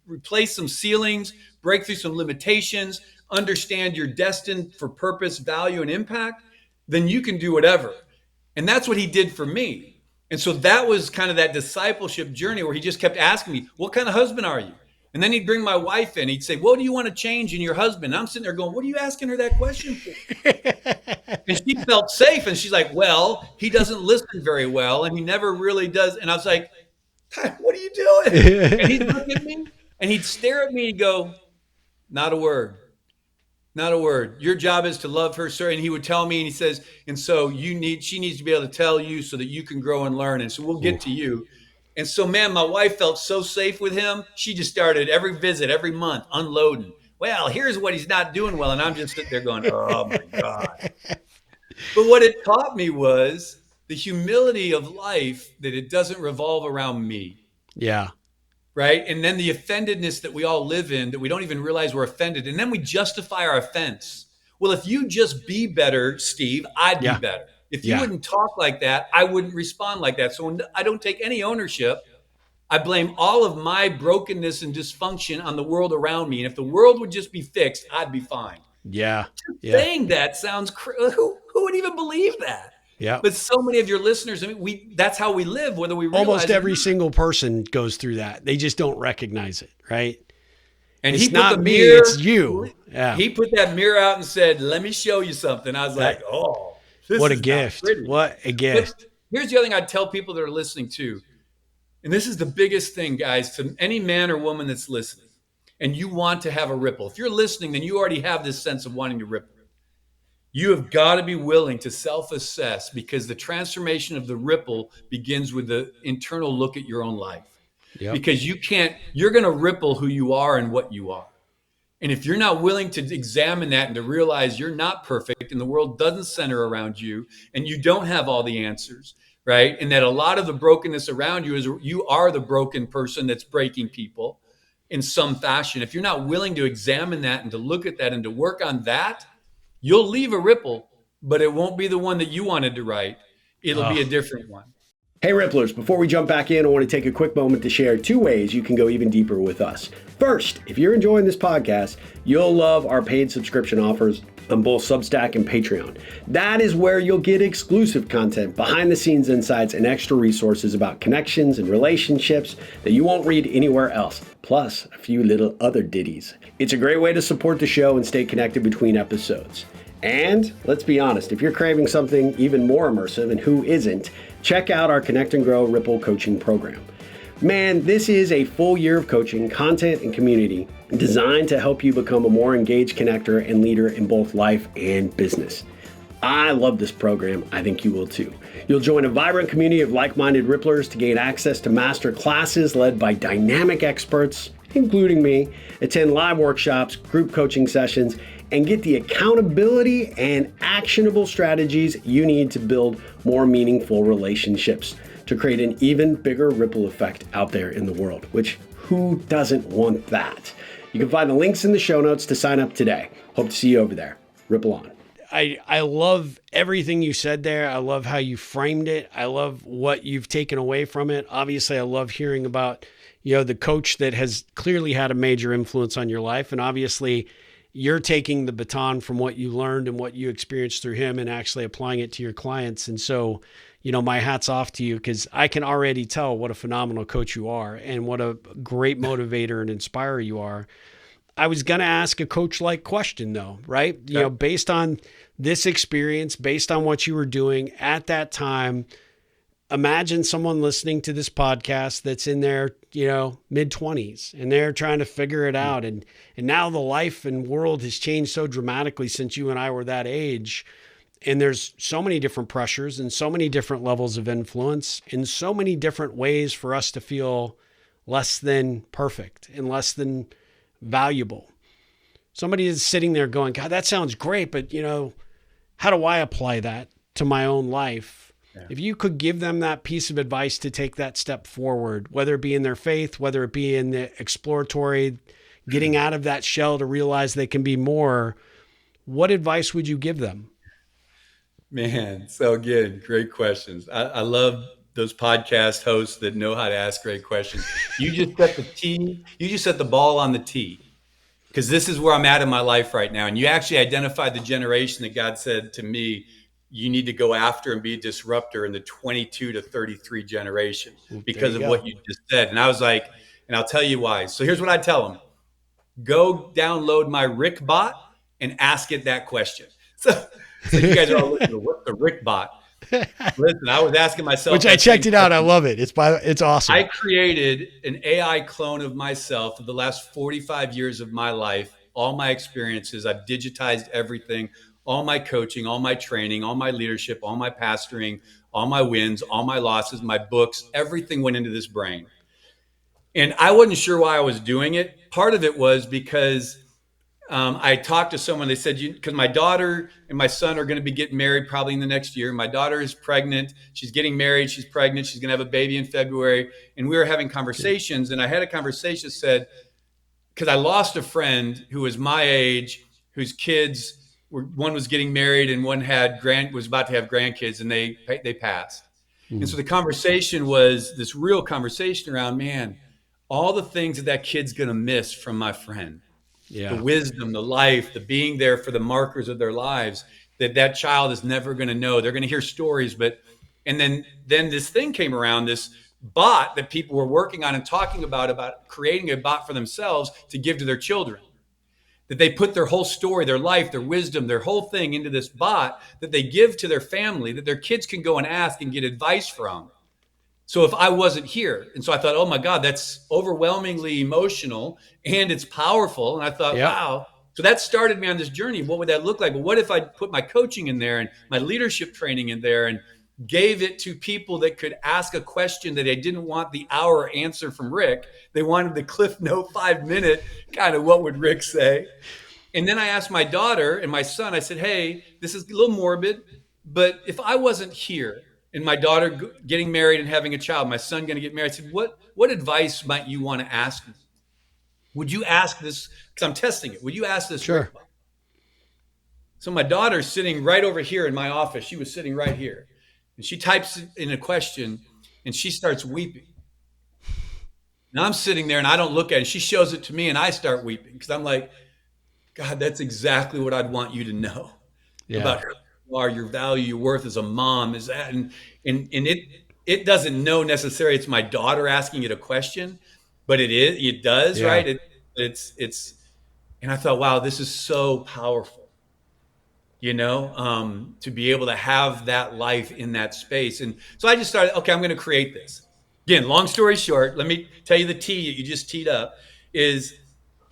replace some ceilings, break through some limitations, understand you're destined for purpose, value, and impact, then you can do whatever. And that's what he did for me. And so that was kind of that discipleship journey where he just kept asking me, what kind of husband are you? And then he'd bring my wife in. He'd say, what do you want to change in your husband? And I'm sitting there going, what are you asking her that question for? And she felt safe. And she's like, well, he doesn't listen very well. And he never really does. And I was like, what are you doing? And he'd look at me and he'd stare at me and go, not a word, not a word. Your job is to love her, sir. And he would tell me, and he says, and so she needs to be able to tell you so that you can grow and learn. And so we'll Ooh. get to you. And so, man, my wife felt so safe with him. She just started every visit, every month, unloading. Well, here's what he's not doing well. And I'm just sitting there going, oh my God. But what it taught me was the humility of life, that it doesn't revolve around me. Yeah. right? And then the offendedness that we all live in, that we don't even realize we're offended. And then we justify our offense. Well, if you just be better, Steve, I'd be Yeah. better. If you Yeah. wouldn't talk like that, I wouldn't respond like that. So I don't take any ownership. I blame all of my brokenness and dysfunction on the world around me. And if the world would just be fixed, I'd be fine. Yeah. Yeah. Saying that sounds who would even believe that? Yeah. But so many of your listeners, I mean, that's how we live, whether we Almost realize it or every not. single person goes through that. They just don't recognize it, right? And It's he put the not me, mirror, it's you. Yeah. he put that mirror out and said, "Let me show you something." I was like, That, "Oh, this what a is not gift. pretty." What a But gift. here's the other thing I'd tell people that are listening to, and this is the biggest thing, guys, to any man or woman that's listening, and you want to have a ripple. If you're listening, then you already have this sense of wanting to ripple. You have got to be willing to self-assess, because the transformation of the ripple begins with the internal look at your own life. Yep. Because you're going to ripple who you are and what you are. And if you're not willing to examine that and to realize you're not perfect and the world doesn't center around you and you don't have all the answers, right? And that a lot of the brokenness around you is you are the broken person that's breaking people in some fashion. If you're not willing to examine that and to look at that and to work on that, you'll leave a ripple, but it won't be the one that you wanted to write. It'll be a Oh, different one. hey, Ripplers, before we jump back in, I want to take a quick moment to share 2 ways you can go even deeper with us. First, if you're enjoying this podcast, you'll love our paid subscription offers on both Substack and Patreon. That is where you'll get exclusive content, behind the scenes insights, and extra resources about connections and relationships that you won't read anywhere else, plus a few little other ditties. It's a great way to support the show and stay connected between episodes. And let's be honest, if you're craving something even more immersive, and who isn't, check out our Connect and Grow Ripple coaching program. Man, this is a full year of coaching, content, and community designed to help you become a more engaged connector and leader in both life and business. I love this program. I think you will too. You'll join a vibrant community of like-minded Ripplers to gain access to master classes led by dynamic experts, including me, attend live workshops, group coaching sessions, and get the accountability and actionable strategies you need to build more meaningful relationships to create an even bigger ripple effect out there in the world, which who doesn't want that? You can find the links in the show notes to sign up today. Hope to see you over there. Ripple on. I love everything you said there. I love how you framed it. I love what you've taken away from it. Obviously, I love hearing about, the coach that has clearly had a major influence on your life. And obviously, you're taking the baton from what you learned and what you experienced through him and actually applying it to your clients. And so, my hat's off to you, because I can already tell what a phenomenal coach you are and what a great motivator and inspirer you are. I was going to ask a coach-like question though, right? Okay. Based on this experience, based on what you were doing at that time, imagine someone listening to this podcast that's in their, mid-20s, and they're trying to figure it out. And now the life and world has changed so dramatically since you and I were that age. And there's so many different pressures and so many different levels of influence and so many different ways for us to feel less than perfect and less than valuable. Somebody is sitting there going, God, that sounds great, but how do I apply that to my own life? Yeah. If you could give them that piece of advice to take that step forward, whether it be in their faith, whether it be in the exploratory, getting out of that shell to realize they can be more, what advice would you give them? Man, so again, great questions. I love those podcast hosts that know how to ask great questions. You just set the tee, you just set the ball on the tee, because this is where I'm at in my life right now. And you actually identified the generation that God said to me, you need to go after and be a disruptor in the 22 to 33 generation because of what you just said. And I was like, and I'll tell you why. So here's what I tell them. Go download my Rick bot and ask it that question. So you guys are all listening to what's the Rick bot? Listen, I was asking myself. Which I checked it out. I love it. It's awesome. I created an AI clone of myself for the last 45 years of my life, all my experiences. I've digitized everything, all my coaching, all my training, all my leadership, all my pastoring, all my wins, all my losses, my books, everything went into this brain. And I wasn't sure why I was doing it. Part of it was because I talked to someone. They said, because my daughter and my son are going to be getting married probably in the next year. My daughter is pregnant. She's getting married. She's pregnant. She's going to have a baby in February. And we were having conversations. And I had a conversation that said, because I lost a friend who was my age, whose kids were, one was getting married and one was about to have grandkids, and they passed. And Mm. so the conversation was this real conversation around, man, all the things that that kid's going to miss from my friend, the Yeah. wisdom, the life, the being there for the markers of their lives that that child is never going to know. They're going to hear stories, but and then this thing came around, this bot that people were working on and talking about creating a bot for themselves to give to their children. That they put their whole story, their life, their wisdom, their whole thing into this bot that they give to their family that their kids can go and ask and get advice from. So if I wasn't here, and so I thought, oh my God, that's overwhelmingly emotional and it's powerful. And I thought, Yep. wow. So that started me on this journey. What would that look like? But what if I put my coaching in there and my leadership training in there and gave it to people that could ask a question that they didn't want the hour answer from Rick? They wanted the Cliff Note 5 minute kind of what would Rick say? And then I asked my daughter and my son, I said, hey, this is a little morbid, but if I wasn't here and my daughter getting married and having a child, my son going to get married, I said, what advice might you want to ask me? Would you ask this? Because I'm testing it. Would you ask this, Rick? Sure. So my daughter's sitting right over here in my office. She was sitting right here. And she types in a question and she starts weeping. And I'm sitting there and I don't look at it. She shows it to me and I start weeping because I'm like, God, that's exactly what I'd want you to know Yeah. about who you are, your value, your worth as a mom, is that, and it doesn't know necessarily it's my daughter asking it a question, but it does, Yeah. right? It's, and I thought, wow, this is so powerful, to be able to have that life in that space. And so I just started, okay, I'm going to create this. Again, long story short, let me tell you the tea that you just teed up is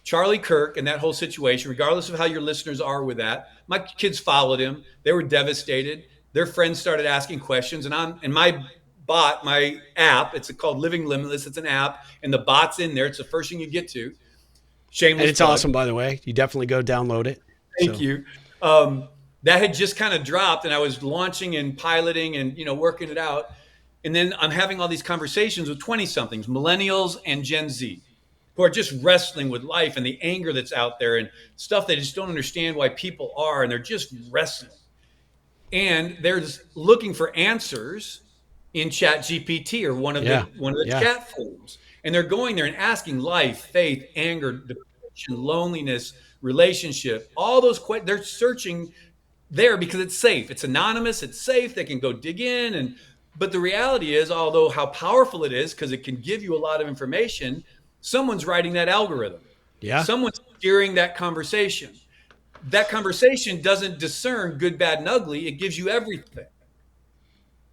Charlie Kirk and that whole situation, regardless of how your listeners are with that. My kids followed him. They were devastated. Their friends started asking questions. And my bot, my app, it's called Living Limitless. It's an app, and the bot's in there. It's the first thing you get to. And Shameless it's plug. awesome, by the way. You definitely go download it. Thank So, you. That had just kind of dropped, and I was launching and piloting and working it out. And then I'm having all these conversations with 20 somethings, millennials and Gen Z, who are just wrestling with life and the anger that's out there and stuff they just don't understand why people are, and they're just wrestling. And they're just looking for answers in Chat GPT or yeah. one of the Yeah. chat forums. And they're going there and asking life, faith, anger, depression, loneliness, relationship, all those questions. They're searching there because it's safe. It's anonymous, it's safe. They can go dig in. But the reality is, although how powerful it is, because it can give you a lot of information, someone's writing that algorithm. Yeah. Someone's steering that conversation. That conversation doesn't discern good, bad, and ugly. It gives you everything.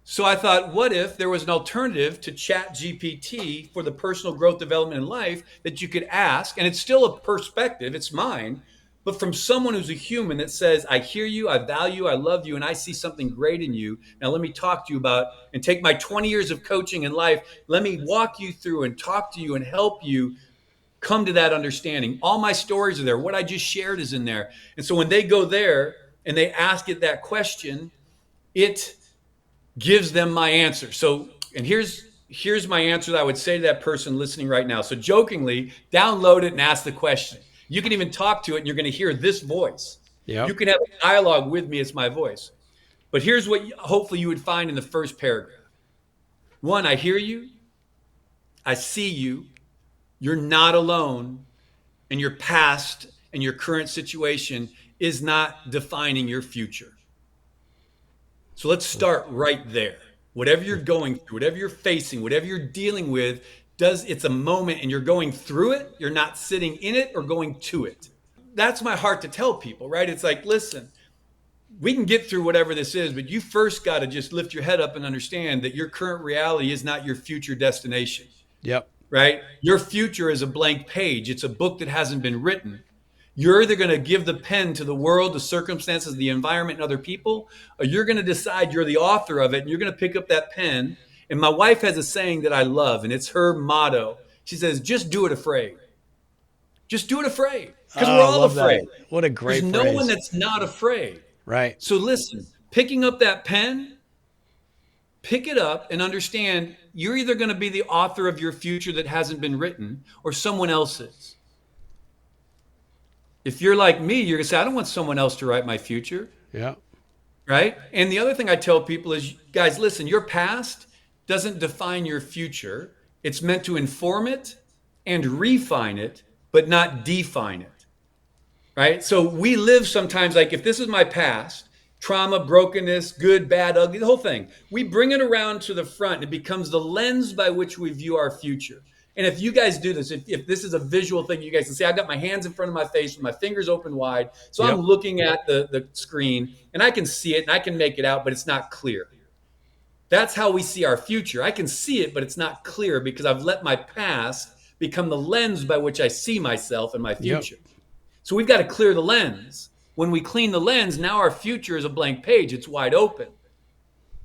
So I thought, what if there was an alternative to Chat GPT for the personal growth development in life that you could ask? And it's still a perspective, it's mine, but from someone who's a human that says, I hear you, I value you, I love you, and I see something great in you. Now let me talk to you about and take my 20 years of coaching in life. Let me walk you through and talk to you and help you come to that understanding. All my stories are there. What I just shared is in there. And so when they go there and they ask it that question, it gives them my answer. So, and here's my answer that I would say to that person listening right now. So jokingly, download it and ask the question. You can even talk to it and you're going to hear this voice. You Yep. can have a dialogue with me. It's my voice. But here's what hopefully you would find in the first paragraph. One, I hear you. I see you. You're not alone. And your past and your current situation is not defining your future. So let's start right there. Whatever you're going through, whatever you're facing, whatever you're dealing with, it's a moment and you're going through it. You're not sitting in it or going to it. That's my heart to tell people, right? It's like, listen, we can get through whatever this is, but you first got to just lift your head up and understand that your current reality is not your future destination, Yep. right? Your future is a blank page. It's a book that hasn't been written. You're either going to give the pen to the world, the circumstances, the environment, and other people, or you're going to decide you're the author of it and you're going to pick up that pen. And my wife has a saying that I love, and it's her motto. She says, just do it afraid. Just do it afraid. because we're Oh, I all love afraid. that. What a There's great no one phrase. that's not afraid. Right. So listen, picking up that pen, pick it up and understand you're either going to be the author of your future that hasn't been written or someone else's. If you're like me, you're going to say, I don't want someone else to write my future. Yeah. Right. And the other thing I tell people is, guys, listen, your past doesn't define your future. It's meant to inform it and refine it, but not define it. Right. So we live sometimes like if this is my past, trauma, brokenness, good, bad, ugly, the whole thing, we bring it around to the front. It becomes the lens by which we view our future. And if you guys do this, if this is a visual thing, you guys can see I've got my hands in front of my face with my fingers open wide. So I'm Yep. looking at the screen and I can see it and I can make it out, but it's not clear. That's how we see our future. I can see it, but it's not clear because I've let my past become the lens by which I see myself and my Yep. future. So we've got to clear the lens. When we clean the lens, now our future is a blank page. It's wide open.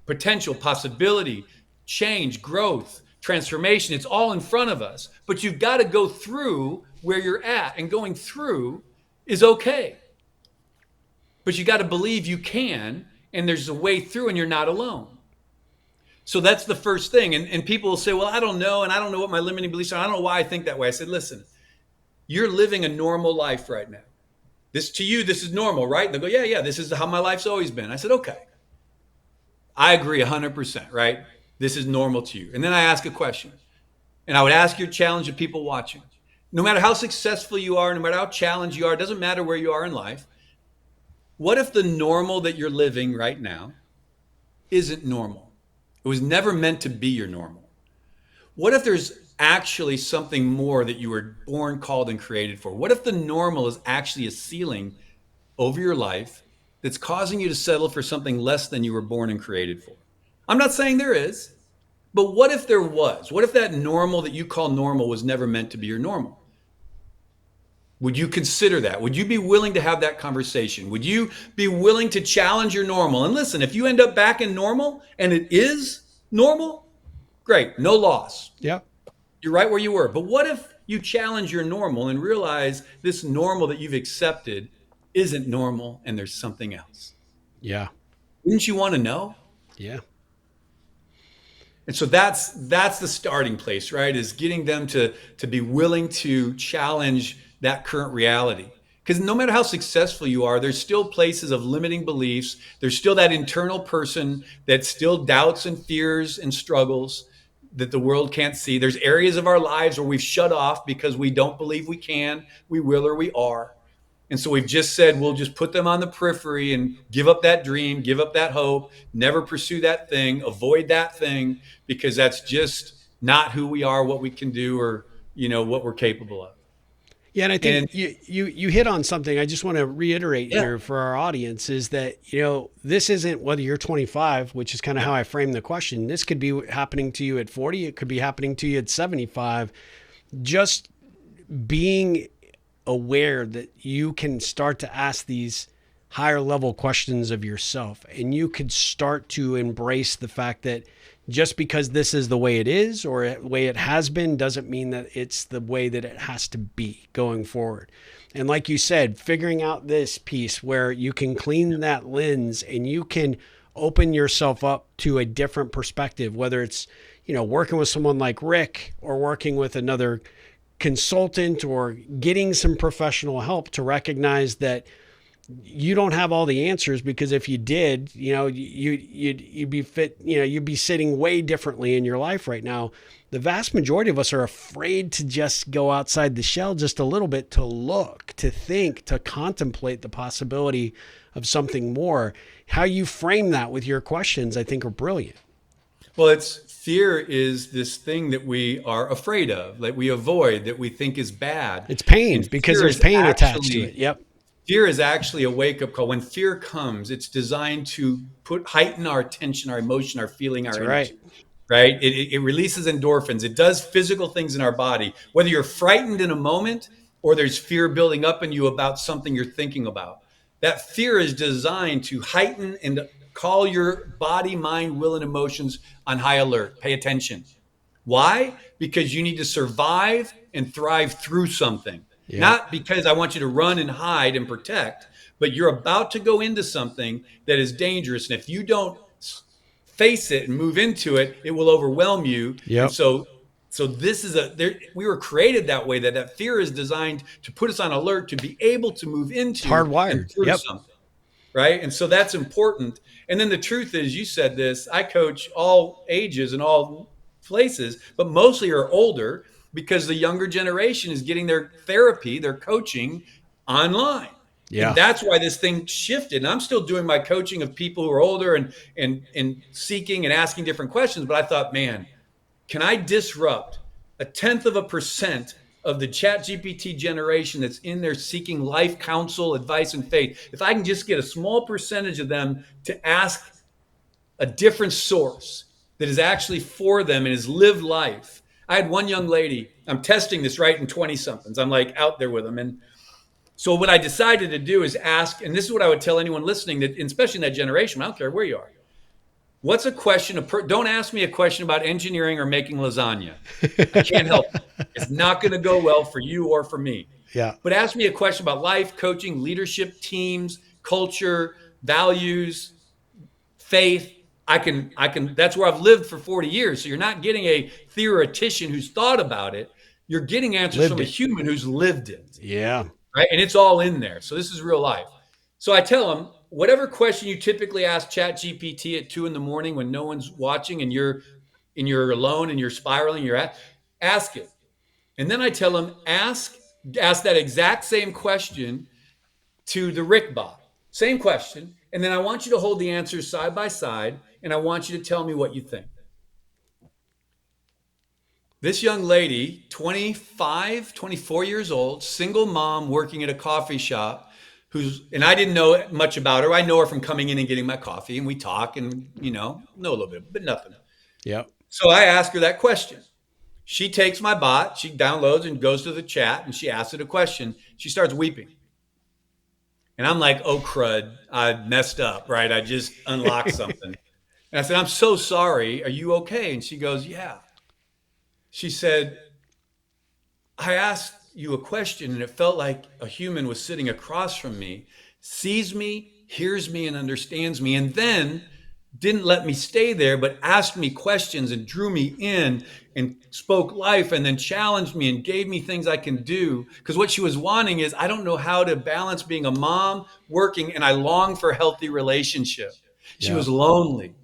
Potential, possibility, change, growth, transformation, it's all in front of us. But you've got to go through where you're at, and going through is okay. But you got to believe you can, and there's a way through, and you're not alone. So that's the first thing. And people will say, well, I don't know, and I don't know what my limiting beliefs are. I don't know why I think that way. I said, listen, you're living a normal life right now. This to you, this is normal, right? And they'll go, yeah, this is how my life's always been. I said, okay. I agree 100%, right? This is normal to you. And then I ask a question. And I would ask your challenge of people watching. No matter how successful you are, no matter how challenged you are, it doesn't matter where you are in life. What if the normal that you're living right now isn't normal? It was never meant to be your normal. What if there's actually something more that you were born, called, and created for? What if the normal is actually a ceiling over your life that's causing you to settle for something less than you were born and created for? I'm not saying there is, but what if there was? What if that normal that you call normal was never meant to be your normal? Would you consider that? Would you be willing to have that conversation? Would you be willing to challenge your normal? And listen, if you end up back in normal and it is normal, great, no loss. Yep. You're right where you were. But what if you challenge your normal and realize this normal that you've accepted isn't normal and there's something else? Yeah. Wouldn't you want to know? Yeah. And so that's the starting place, right? Is getting them to be willing to challenge that current reality. Because no matter how successful you are, there's still places of limiting beliefs. There's still that internal person that still doubts and fears and struggles that the world can't see. There's areas of our lives where we've shut off because we don't believe we can, we will, or we are. And so we've just said, we'll just put them on the periphery and give up that dream, give up that hope, never pursue that thing, avoid that thing, because that's just not who we are, what we can do, or, what we're capable of. Yeah, and I think And you hit on something I just want to reiterate yeah, here for our audience is that, this isn't whether you're 25, which is kind of how I frame the question. This could be happening to you at 40. It could be happening to you at 75. Just being aware that you can start to ask these higher level questions of yourself, and you could start to embrace the fact that just because this is the way it is or the way it has been doesn't mean that it's the way that it has to be going forward. And like you said, figuring out this piece where you can clean that lens and you can open yourself up to a different perspective, whether it's, working with someone like Rick or working with another consultant or getting some professional help to recognize that you don't have all the answers, because if you did, you'd be fit, you'd be sitting way differently in your life right now. The vast majority of us are afraid to just go outside the shell just a little bit, to look, to think, to contemplate the possibility of something more. How you frame that with your questions, I think, are brilliant. well, it's fear is this thing that we are afraid of, that we avoid, that we think is bad. It's pain And because there's pain attached to it. Yep. fear is actually a wake-up call. When fear comes, it's designed to heighten our attention, our emotion, our feeling, our That's energy. right. Right? It releases endorphins. It does physical things in our body. Whether you're frightened in a moment or there's fear building up in you about something you're thinking about, that fear is designed to heighten and call your body, mind, will, and emotions on high alert. Pay attention. Why? Because you need to survive and thrive through something. Yep. Not because I want you to run and hide and protect, but you're about to go into something that is dangerous. And if you don't face it and move into it, it will overwhelm you. And Yep. so this is we were created that way, that fear is designed to put us on alert to be able to move It's into and hardwired. through Yep. something. Right. And so that's important. And then the truth is, you said this, I coach all ages and all places, but mostly are older because the younger generation is getting their therapy, their coaching online. And Yeah. that's why this thing shifted. And I'm still doing my coaching of people who are older and seeking and asking different questions. But I thought, man, can I disrupt a tenth of a percent of the chat GPT generation that's in there seeking life counsel, advice, and faith? If I can just get a small percentage of them to ask a different source that is actually for them and has lived life. I had one young lady, I'm testing this right in 20 somethings. I'm like out there with them. And so what I decided to do is ask, and this is what I would tell anyone listening, that especially in that generation, I don't care where you are. What's a question? Don't ask me a question about engineering or making lasagna. I can't help it. It's not going to go well for you or for me. Yeah. But ask me a question about life, coaching, leadership, teams, culture, values, faith. I can, that's where I've lived for 40 years. So you're not getting a theoretician who's thought about it. You're getting answers Lived from a it. human who's lived it. Yeah. Right. And it's all in there. So this is real life. So I tell them, whatever question you typically ask Chat GPT at 2 a.m. when no one's watching and you're alone and you're spiraling, ask it. And then I tell them, ask that exact same question to the Rick bot. Same question. And then I want you to hold the answers side by side, and I want you to tell me what you think. This young lady, 25, 24 years old, single mom working at a coffee shop, and I didn't know much about her. I know her from coming in and getting my coffee, and we talk and, know a little bit, but nothing. Yep. So I ask her that question. She takes my bot, she downloads and goes to the chat, and she asks it a question. She starts weeping. And I'm like, oh, crud, I messed up, right? I just unlocked something. And I said, I'm so sorry. Are you okay? And she goes, yeah. She said, I asked you a question and it felt like a human was sitting across from me, sees me, hears me, and understands me, and then didn't let me stay there, but asked me questions and drew me in and spoke life and then challenged me and gave me things I can do. Because what she was wanting is, I don't know how to balance being a mom, working, and I long for a healthy relationship. She was lonely.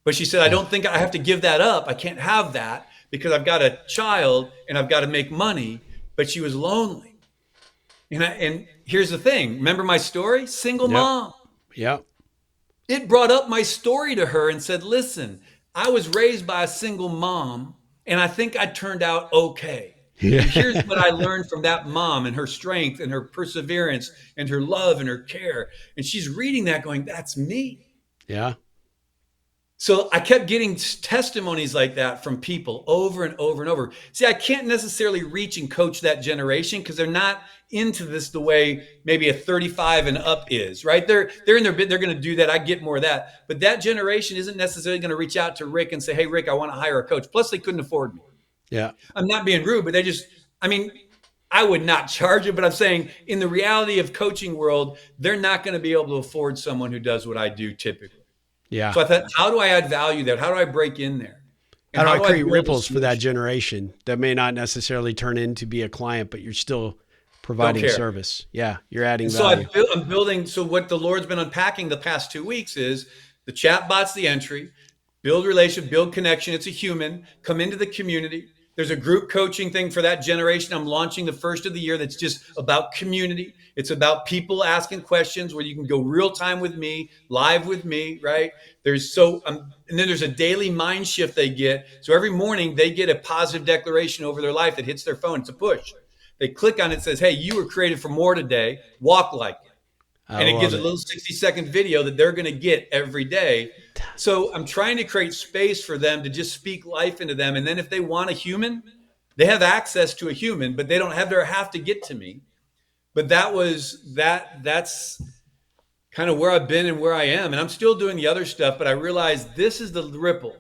But she said, I don't think I have to give that up. I can't have that because I've got a child and I've got to make money. But she was lonely. And here's the thing. Remember my story? Single mom. Yep. It brought up my story to her and said, listen, I was raised by a single mom and I think I turned out okay. Yeah. And here's what I learned from that mom and her strength and her perseverance and her love and her care. And she's reading that going, that's me. Yeah. So I kept getting testimonies like that from people over and over and over. See, I can't necessarily reach and coach that generation because they're not into this the way maybe a 35 and up is, right? They're in their bit, they're going to do that. I get more of that. But that generation isn't necessarily going to reach out to Rick and say, hey, Rick, I want to hire a coach. Plus, they couldn't afford me. Yeah. I'm not being rude, but I would not charge it, but I'm saying in the reality of coaching world, they're not going to be able to afford someone who does what I do typically. Yeah. So I thought, how do I add value there? How do I break in there? And how do I create build ripples for that generation that may not necessarily turn into be a client, but you're still providing service? Yeah, you're adding value. So I'm building. So what the Lord's been unpacking the past 2 weeks is the chat bot's the entry, build relationship, build connection. It's a human. Come into the community. There's a group coaching thing for that generation. I'm launching the first of the year that's just about community. It's about people asking questions where you can go real time with me, live with me, right? And then there's a daily mind shift they get. So every morning they get a positive declaration over their life that hits their phone. It's a push. They click on it, says, hey, you were created for more today. Walk like it. And it gives a little 60-second video that they're going to get every day. So I'm trying to create space for them to just speak life into them. And then if they want a human, they have access to a human, but they don't have to get to me. But that's kind of where I've been and where I am. And I'm still doing the other stuff, but I realized this is the ripple.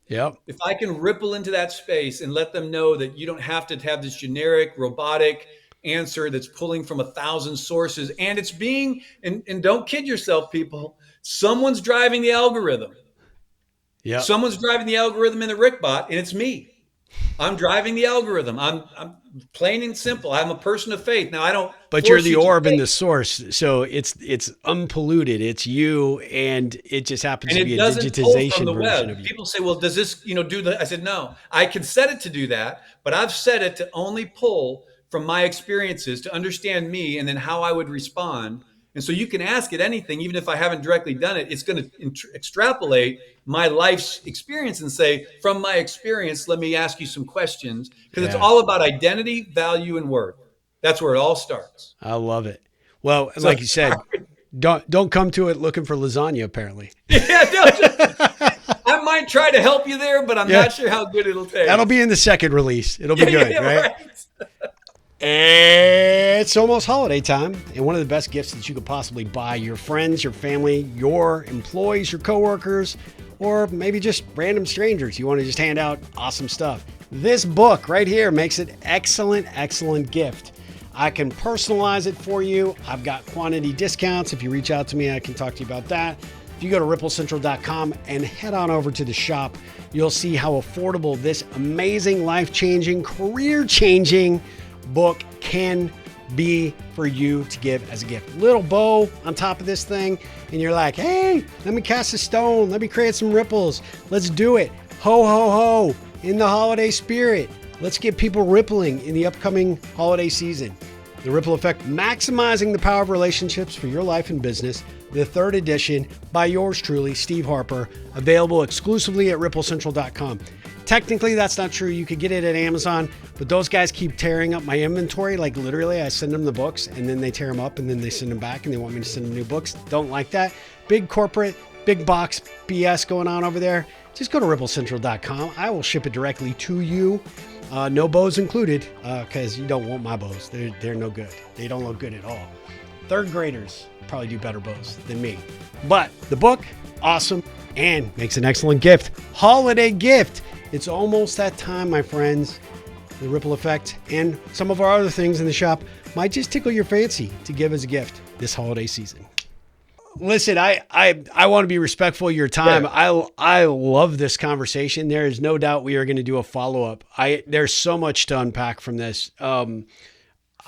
Yep. If I can ripple into that space and let them know that you don't have to have this generic, robotic, answer that's pulling from 1,000 sources, and it's being, and don't kid yourself, people, someone's driving the algorithm. Yep. Someone's driving the algorithm in the Rickbot, and it's me. I'm driving the algorithm. I'm plain and simple. I'm a person of faith. Now I don't But you're force the you to orb and take, the source, so it's unpolluted. It's you, and it just happens and to be it a doesn't pull from digitization the version web. of you. People say, well, does this, do the, I said, no, I can set it to do that, but I've set it to only pull from my experiences to understand me and then how I would respond. And so you can ask it anything, even if I haven't directly done it, it's going to extrapolate my life's experience and say, from my experience, let me ask you some questions, because it's Yeah, all about identity, value, and worth. That's where it all starts. I love it. Well, and So, like you said, don't come to it looking for lasagna. Apparently, yeah, no, I might try to help you there, but I'm yeah, not sure how good it'll that'll taste. be in the second release. It'll be Yeah, yeah, good, yeah, right? right. It's almost holiday time, and one of the best gifts that you could possibly buy your friends, your family, your employees, your coworkers, or maybe just random strangers. You want to just hand out awesome stuff. This book right here makes it excellent, excellent gift. I can personalize it for you. I've got quantity discounts. If you reach out to me, I can talk to you about that. If you go to ripplecentral.com and head on over to the shop, you'll see how affordable this amazing, life-changing, career-changing book can be for you to give as a gift. Little bow on top of this thing, and you're like, hey, let me cast a stone. Let me create some ripples. Let's do it. Ho, ho, ho, in the holiday spirit. Let's get people rippling in the upcoming holiday season. The Ripple Effect, Maximizing the Power of Relationships for Your Life and Business, the third edition by yours truly, Steve Harper, available exclusively at ripplecentral.com. Technically, that's not true. You could get it at Amazon, but those guys keep tearing up my inventory. Like literally, I send them the books and then they tear them up and then they send them back and they want me to send them new books. Don't like that. Big corporate, big box BS going on over there. Just go to ripplecentral.com. I will ship it directly to you. No bows included, because you don't want my bows. They're no good. They don't look good at all. Third graders probably do better bows than me. But the book, awesome, and makes an excellent gift. Holiday gift. It's almost that time, my friends. The Ripple Effect and some of our other things in the shop might just tickle your fancy to give as a gift this holiday season. Listen, I want to be respectful of your time. Yeah. I love this conversation. There is no doubt we are going to do a follow-up. There's so much to unpack from this.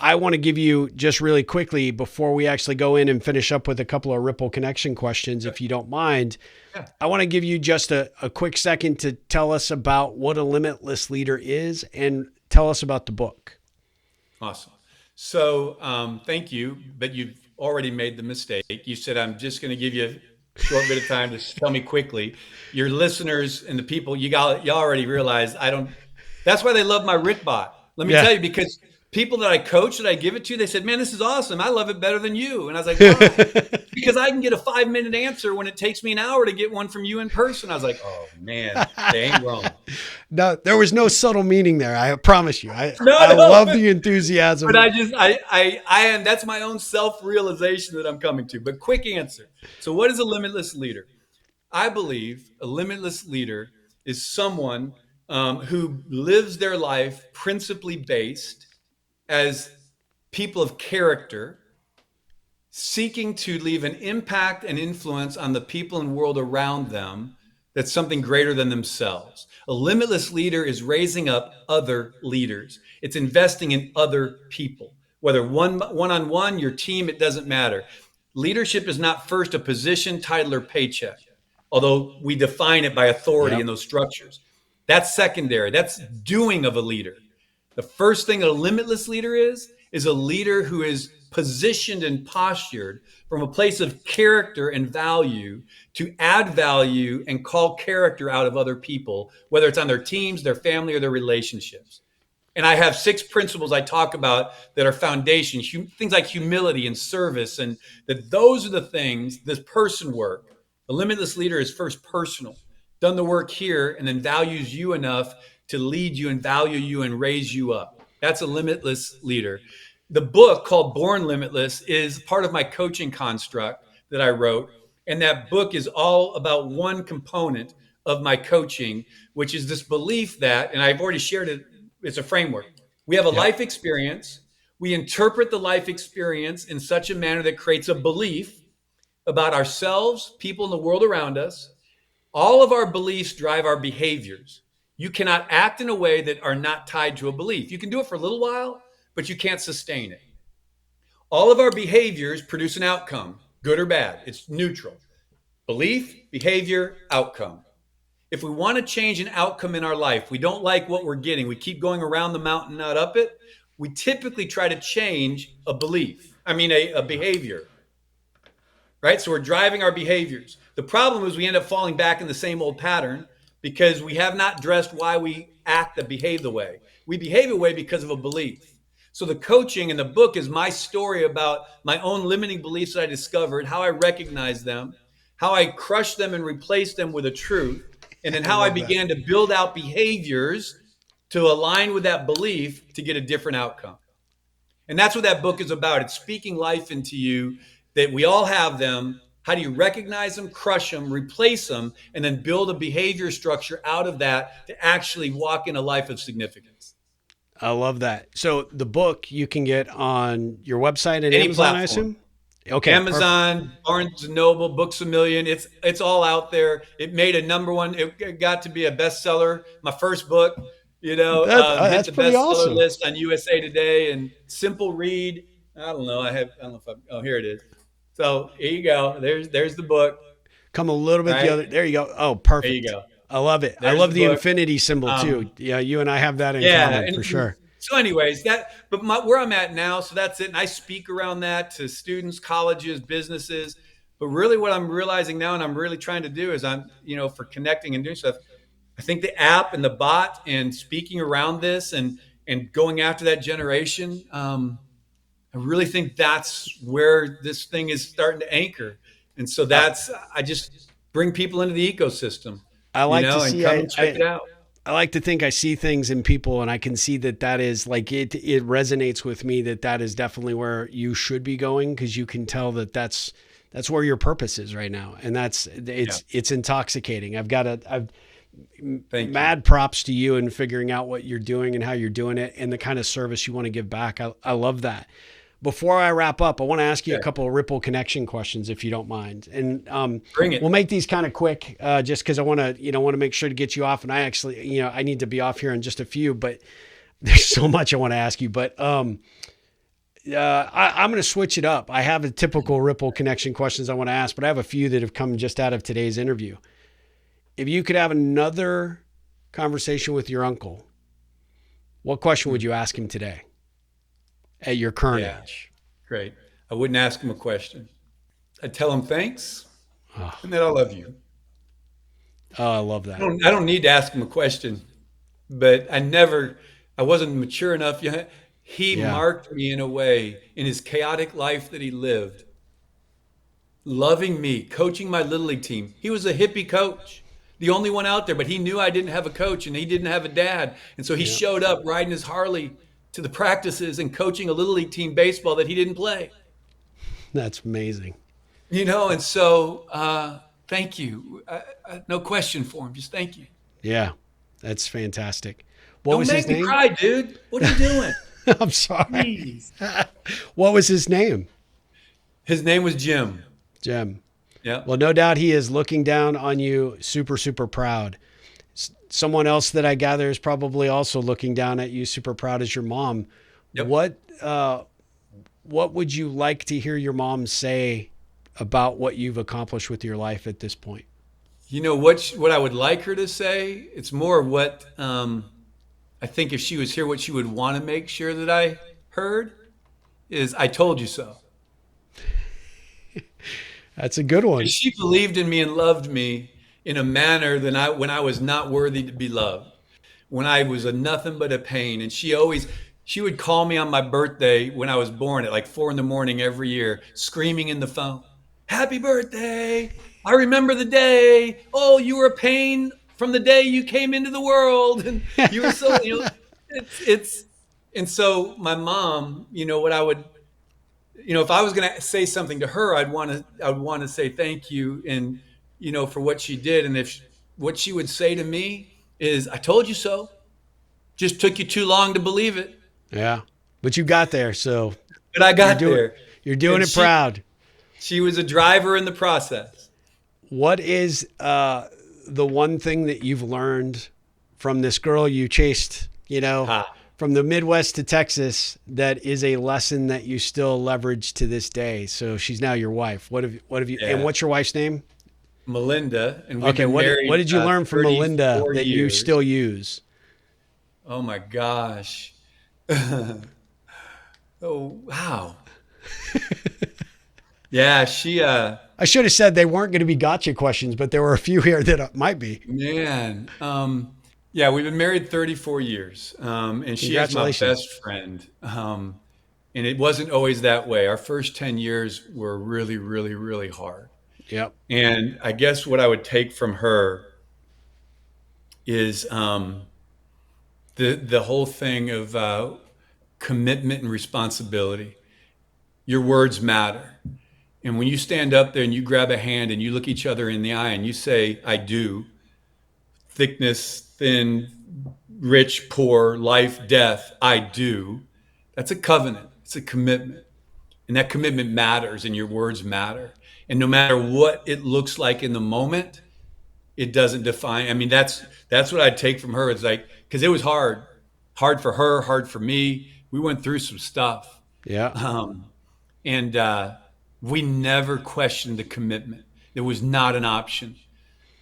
I want to give you just really quickly before we actually go in and finish up with a couple of Ripple Connection questions, if you don't mind. Yeah. I want to give you just a quick second to tell us about what a limitless leader is and tell us about the book. Awesome. So thank you, but you've already made the mistake. You said, I'm just going to give you a short bit of time to tell me quickly. Your listeners and the people, you already realized that's why they love my Rickbot. Let me Yeah. tell you, because people that I coach, that I give it to, they said, man, this is awesome. I love it better than you. And I was like, why? Because I can get a 5-minute answer when it takes me an hour to get one from you in person. I was like, oh man, they ain't wrong. No, there was no subtle meaning there. I promise you. I No, love the enthusiasm. But I am, that's my own self-realization that I'm coming to. But quick answer. So what is a limitless leader? I believe a limitless leader is someone who lives their life principally based as people of character, seeking to leave an impact and influence on the people and world around them that's something greater than themselves. A limitless leader is raising up other leaders. It's investing in other people, whether one-on-one, your team, it doesn't matter. Leadership is not first a position, title, or paycheck, although we define it by authority Yep. in those structures. That's secondary. That's doing of a leader. The first thing a limitless leader is a leader who is positioned and postured from a place of character and value to add value and call character out of other people, whether it's on their teams, their family, or their relationships. And I have 6 principles I talk about that are foundation, things like humility and service, and that those are the things, this person work. The limitless leader is first personal, done the work here, and then values you enough to lead you and value you and raise you up. That's a limitless leader. The book called Born Limitless is part of my coaching construct that I wrote. And that book is all about one component of my coaching, which is this belief that, and I've already shared it, it's a framework. We have a Yep. life experience. We interpret the life experience in such a manner that creates a belief about ourselves, people in the world around us. All of our beliefs drive our behaviors. You cannot act in a way that are not tied to a belief. You can do it for a little while, but you can't sustain it. All of our behaviors produce an outcome, good or bad. It's neutral. Belief, behavior, outcome. If we want to change an outcome in our life, we don't like what we're getting, we keep going around the mountain, not up it. We typically try to change a belief, a behavior, right? So we're driving our behaviors. The problem is we end up falling back in the same old pattern because we have not addressed why we act and behave the way. We behave a way because of a belief. So the coaching in the book is my story about my own limiting beliefs that I discovered, how I recognized them, how I crushed them and replaced them with a truth, and then I how I love that. began to build out behaviors to align with that belief to get a different outcome. And that's what that book is about. It's speaking life into you, that we all have them. How do you recognize them, crush them, replace them, and then build a behavior structure out of that to actually walk in a life of significance? I love that. So the book you can get on your website and Any Amazon, I platform. assume? Okay, perfect. Amazon, Barnes and Noble, Books a Million. It's all out there. It made a number one. It got to be a bestseller. My first book, hit That's the pretty bestseller awesome. list on USA Today. And simple read. I don't know. I don't know if I. Oh, here it is. So here you go. There's the book. Come a little bit the Right other. There you go. Oh, there you perfect. go. I love it. I There's the love the book. infinity symbol too. Um, Yeah, you and I have that in Yeah, common for and sure. so anyways, where I'm at now, so that's it. And I speak around that to students, colleges, businesses. But really, what I'm realizing now, and I'm really trying to do, is for connecting and doing stuff. I think the app and the bot and speaking around this and going after that generation. I really think that's where this thing is starting to anchor. And so I, I just bring people into the ecosystem, I like to and see. come and check it out. I like to think I see things in people, and I can see that that is like it. It resonates with me that that is definitely where you should be going because you can tell that that's where your purpose is right now, and that's Yeah. it's intoxicating. I've Thank you. mad props to you in figuring out what you're doing and how you're doing it and the kind of service you want to give back. I love that. Before I wrap up, I want to ask you a Okay. couple of Ripple connection questions, if you don't mind, and Bring we'll it. make these kind of quick, just because I want to, want to make sure to get you off. And I actually, I need to be off here in just a few, but there's so much I want to ask you. But I'm going to switch it up. I have a typical Ripple connection questions I want to ask, but I have a few that have come just out of today's interview. If you could have another conversation with your uncle, what question would you ask him today at your current Yeah. age? Great. I wouldn't ask him a question. I'd tell him thanks Oh, and that I love you. oh, I love that. I don't need to ask him a question, but I wasn't mature enough yet. He Yeah. marked me in a way in his chaotic life that he lived, loving me, coaching my little league team. He was a hippie coach, the only one out there, but he knew I didn't have a coach and he didn't have a dad. And so he Yeah. showed up riding his Harley to the practices and coaching a little league team baseball that he didn't play. That's amazing. And so thank you. No question for him, just thank you. Yeah. That's fantastic. What Don't was his make me name? cry, dude. What are you doing? I'm sorry. Jeez. What was his name? His name was Jim. Jim. Yeah. Well, no doubt he is looking down on you, super, super proud. Someone else that I gather is probably also looking down at you, super proud, is your mom. Yep. What would you like to hear your mom say about what you've accomplished with your life at this point? What I would like her to say. It's more what I think if she was here, what she would want to make sure that I heard is, "I told you so." That's a good one. Because she believed in me and loved me in a manner that when I was not worthy to be loved, when I was a nothing but a pain. And she would call me on my birthday when I was born at like 4 in the morning every year, screaming in the phone, "Happy birthday. I remember the day. Oh, you were a pain from the day you came into the world." And you were so, it's, and so my mom, what I would, if I was going to say something to her, I would want to say thank you and, for what she did. And what she would say to me is, "I told you so. Just took you too long to believe it." Yeah. But you got there, so But I you're got doing there. you're doing And it proud. she was a driver in the process. What is the one thing that you've learned from this girl you chased, Ha. from the Midwest to Texas, that is a lesson that you still leverage to this day? So she's now your wife. What have you, and Yeah. what's your wife's name? Melinda, and we've Okay. been What married did you learn from Melinda 34 that you years. still use? Oh my gosh. Oh, wow. Yeah, I should have said they weren't going to be gotcha questions, but there were a few here that might be. man. Yeah, we've been married 34 years. And she is my Congratulations. best friend. And it wasn't always that way. Our first 10 years were really, really, really hard. Yep. And I guess what I would take from her is the whole thing of commitment and responsibility. Your words matter. And when you stand up there and you grab a hand and you look each other in the eye and you say, I do, thickness, thin, rich, poor, life, death, I do, that's a covenant. It's a commitment. And that commitment matters and your words matter. And no matter what it looks like in the moment, it doesn't define. I mean, that's what I take from her. It's like, because it was hard for her, hard for me. We went through some stuff. Yeah. Um, and we never questioned the commitment. It was not an option.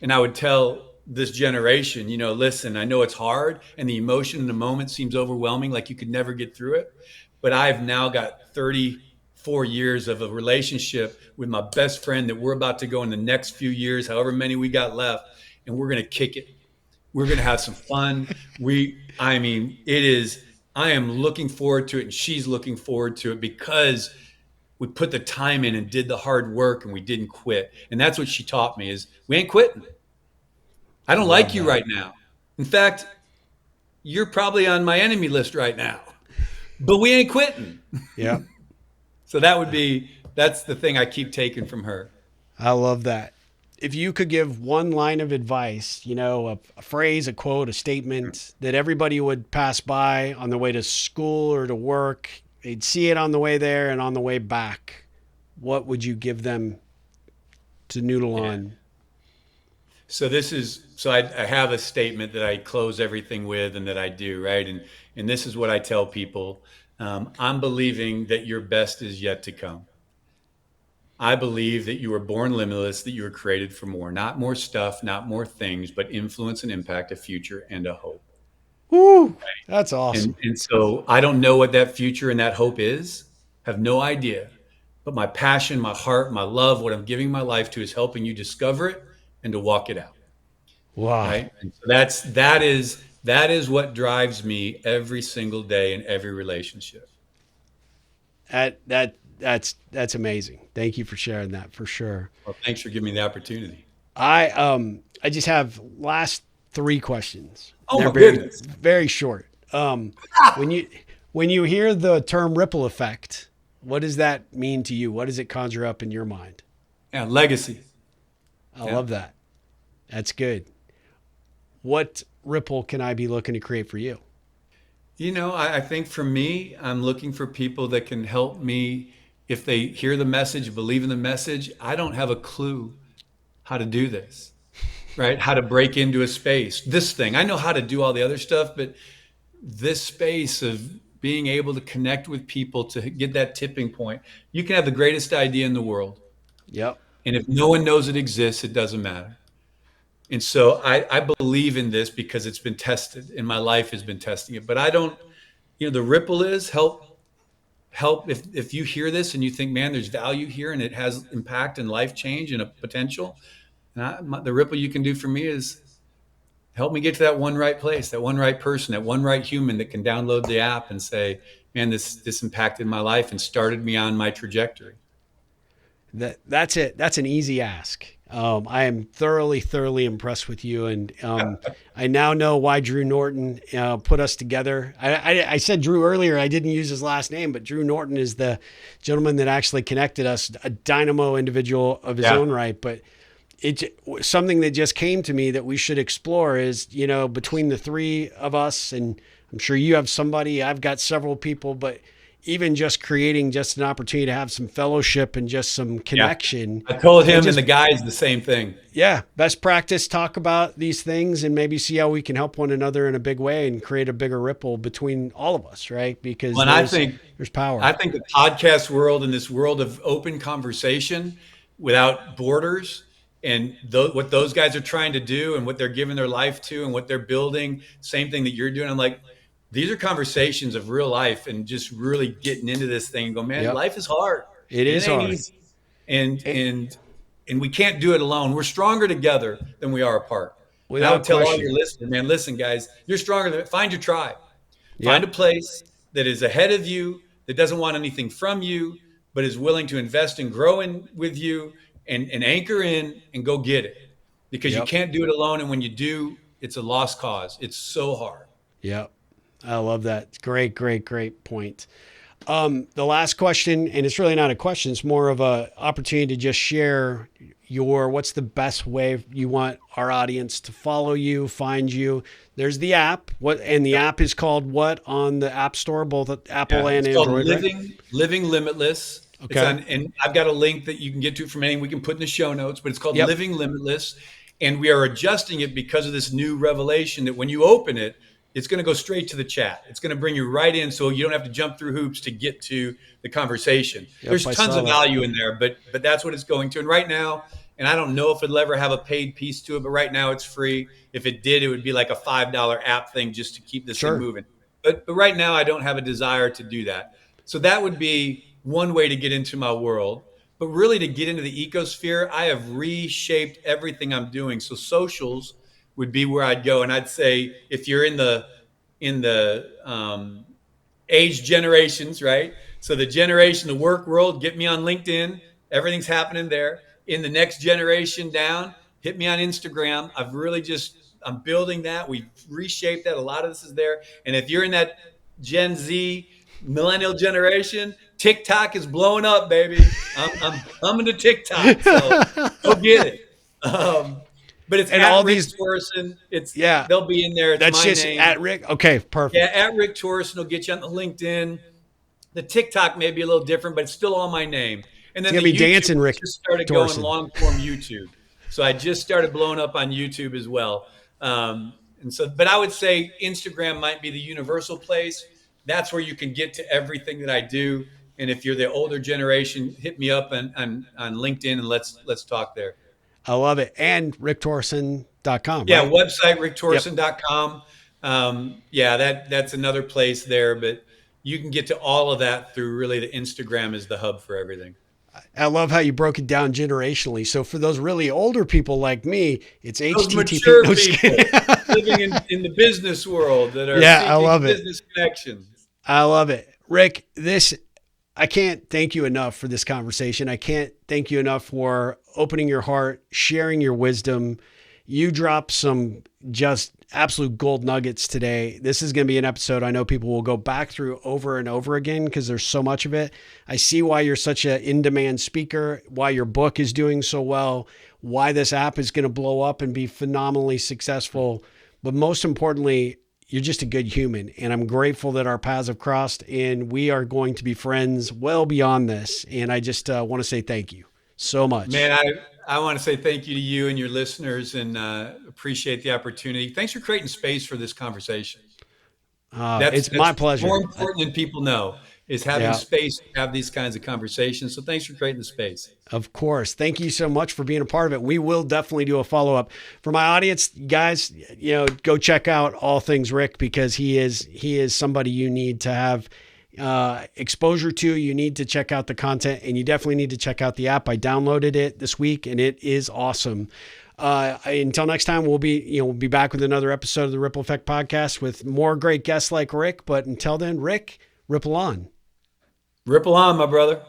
And I would tell this generation, listen, I know it's hard and the emotion in the moment seems overwhelming, like you could never get through it. But I've now got 34 years of a relationship with my best friend that we're about to go in the next few years, however many we got left, and we're going to kick it. We're going to have some fun. I am looking forward to it and she's looking forward to it because we put the time in and did the hard work and we didn't quit. And that's what she taught me is we ain't quitting. I don't like Love you that. right now. In fact, you're probably on my enemy list right now, but we ain't quitting. Yep. So that's the thing I keep taking from her. I love that. If you could give one line of advice, a phrase, a quote, a statement that everybody would pass by on their way to school or to work, they'd see it on the way there and on the way back, what would you give them to noodle Yeah. on? I have a statement that I close everything with and that I do, right? And this is what I tell people. I'm believing that your best is yet to come. I believe that you were born limitless, that you were created for more, not more stuff, not more things, but influence and impact, a future and a hope. Woo! That's awesome. And so I don't know what that future and that hope is, have no idea. But my passion, my heart, my love, what I'm giving my life to is helping you discover it and to walk it out. Wow. Right. And so that is what drives me every single day in every relationship. That's amazing. Thank you for sharing that for sure. Well, thanks for giving me the opportunity. I just have last three questions. Oh They're my very goodness. very short. When you hear the term ripple effect, what does that mean to you? What does it conjure up in your mind? Yeah, legacy. I Yeah. love that. That's good. What ripple can I be looking to create for you? I think for me, I'm looking for people that can help me if they hear the message, believe in the message. I don't have a clue how to do this, right? How to break into a space. This thing, I know how to do all the other stuff, but this space of being able to connect with people to get that tipping point. You can have the greatest idea in the world. Yep. And if no one knows it exists, it doesn't matter. And so I believe in this because it's been tested and my life has been testing it. But I don't, the ripple is help if you hear this and you think, man, there's value here and it has impact and life change and a potential. And the ripple you can do for me is help me get to that one right place, that one right person, that one right human that can download the app and say, man, this impacted my life and started me on my trajectory. That's it. That's an easy ask. I am thoroughly impressed with you, and I now know why Drew Norton put us together. I said Drew earlier. I didn't use his last name, but Drew Norton is the gentleman that actually connected us, a dynamo individual of his own right. But it's something that just came to me that we should explore is, between the three of us, and I'm sure you have somebody, I've got several people, but even just creating just an opportunity to have some fellowship and just some Yeah. connection. I told And him and just, the guys the same thing. yeah, best practice, talk about these things and maybe see how we can help one another in a big way and create a bigger ripple between all of us, right? Because And there's I power. think the podcast world and this world of open conversation without borders and what those guys are trying to do and what they're giving their life to and what they're building, same thing that you're doing. I'm like, these are conversations of real life and just really getting into this thing and go, man, Yep. life is hard. It It is ain't hard. easy. And It, and and we can't do it alone. We're stronger together than we are apart. And I would without tell all question. your listeners, man, listen, guys, you're stronger than find your tribe. Find a Yep. place that is ahead of you, that doesn't want anything from you, but is willing to invest and grow in with you and anchor in and go get it. Because you Yep. can't do it alone. And when you do, it's a lost cause. It's so hard. Yep. I love that. Great, great, great point. The last question, and it's really not a question, it's more of a opportunity to just share what's the best way you want our audience to follow you, find you. There's the app. And the app is called what on the App Store, both Apple Yeah, and it's called Android, right? Living Limitless. It's Okay. on, and I've got a link that you can get to from anything we can put in the show notes, but it's called Yep. Living Limitless. And we are adjusting it because of this new revelation that when you open it, it's going to go straight to the chat. It's going to bring you right in so you don't have to jump through hoops to get to the conversation. Yep. There's I tons saw of that. value in there, but that's what it's going to. And right now, and I don't know if it'll ever have a paid piece to it, but right now it's free. If it did, it would be like a $5 app thing just to keep this thing Sure. moving. But right now, I don't have a desire to do that. So that would be one way to get into my world. But really, to get into the ecosphere, I have reshaped everything I'm doing. So socials would be where I'd go, and I'd say if you're in the age generations, right? So the generation, the work world, get me on LinkedIn. Everything's happening there. In the next generation down, hit me on Instagram. I'm building that. We've reshaped that. A lot of this is there. And if you're in that Gen Z millennial generation, TikTok is blowing up, baby. I'm coming to TikTok. So go get it. But it's And at all Rick these, Torrison. yeah, They'll be in there. It's that's my just name. at Rick. Okay. Yeah, Perfect. at Rick Torrison will get you on the LinkedIn. The TikTok may be a little different, but it's still all my name. And It's then going the to be YouTube, dancing I Rick just started going Torrison. long form YouTube. So I just started blowing up on YouTube as well. But I would say Instagram might be the universal place. That's where you can get to everything that I do. And if you're the older generation, hit me up on LinkedIn and let's talk there. I love it. And ricktorrison.com, Yeah, right? website Yep. ricktorrison.com. Yeah, that's another place there, but you can get to all of that through really the Instagram is the hub for everything. I love how you broke it down generationally. So for those really older people like me, it's Those HTTP. mature No, just kidding. people living in the business world that are Yeah, I seeking love it. business connections. I love it. Rick, I can't thank you enough for this conversation. I can't thank you enough for opening your heart, sharing your wisdom. You dropped some just absolute gold nuggets today. This is going to be an episode I know people will go back through over and over again because there's so much of it. I see why you're such an in-demand speaker, why your book is doing so well, why this app is going to blow up and be phenomenally successful. But most importantly, you're just a good human. And I'm grateful that our paths have crossed and we are going to be friends well beyond this. And I just want to say thank you so Man, much. I want to say thank you to you and your listeners and appreciate the opportunity. Thanks for creating space for this conversation. That's It's my more pleasure. important than people know is having Yeah, space to have these kinds of conversations. So thanks for creating the space. of course. Thank you so much for being a part of it. We will definitely do a follow-up for my audience, guys. Go check out all things Rick because he is somebody you need to have exposure to. You need to check out the content and you definitely need to check out the app. I downloaded it this week and it is awesome. Until next time, we'll be back with another episode of the Ripple Effect podcast with more great guests like Rick. But until then, Rick, ripple on. Ripple on, my brother.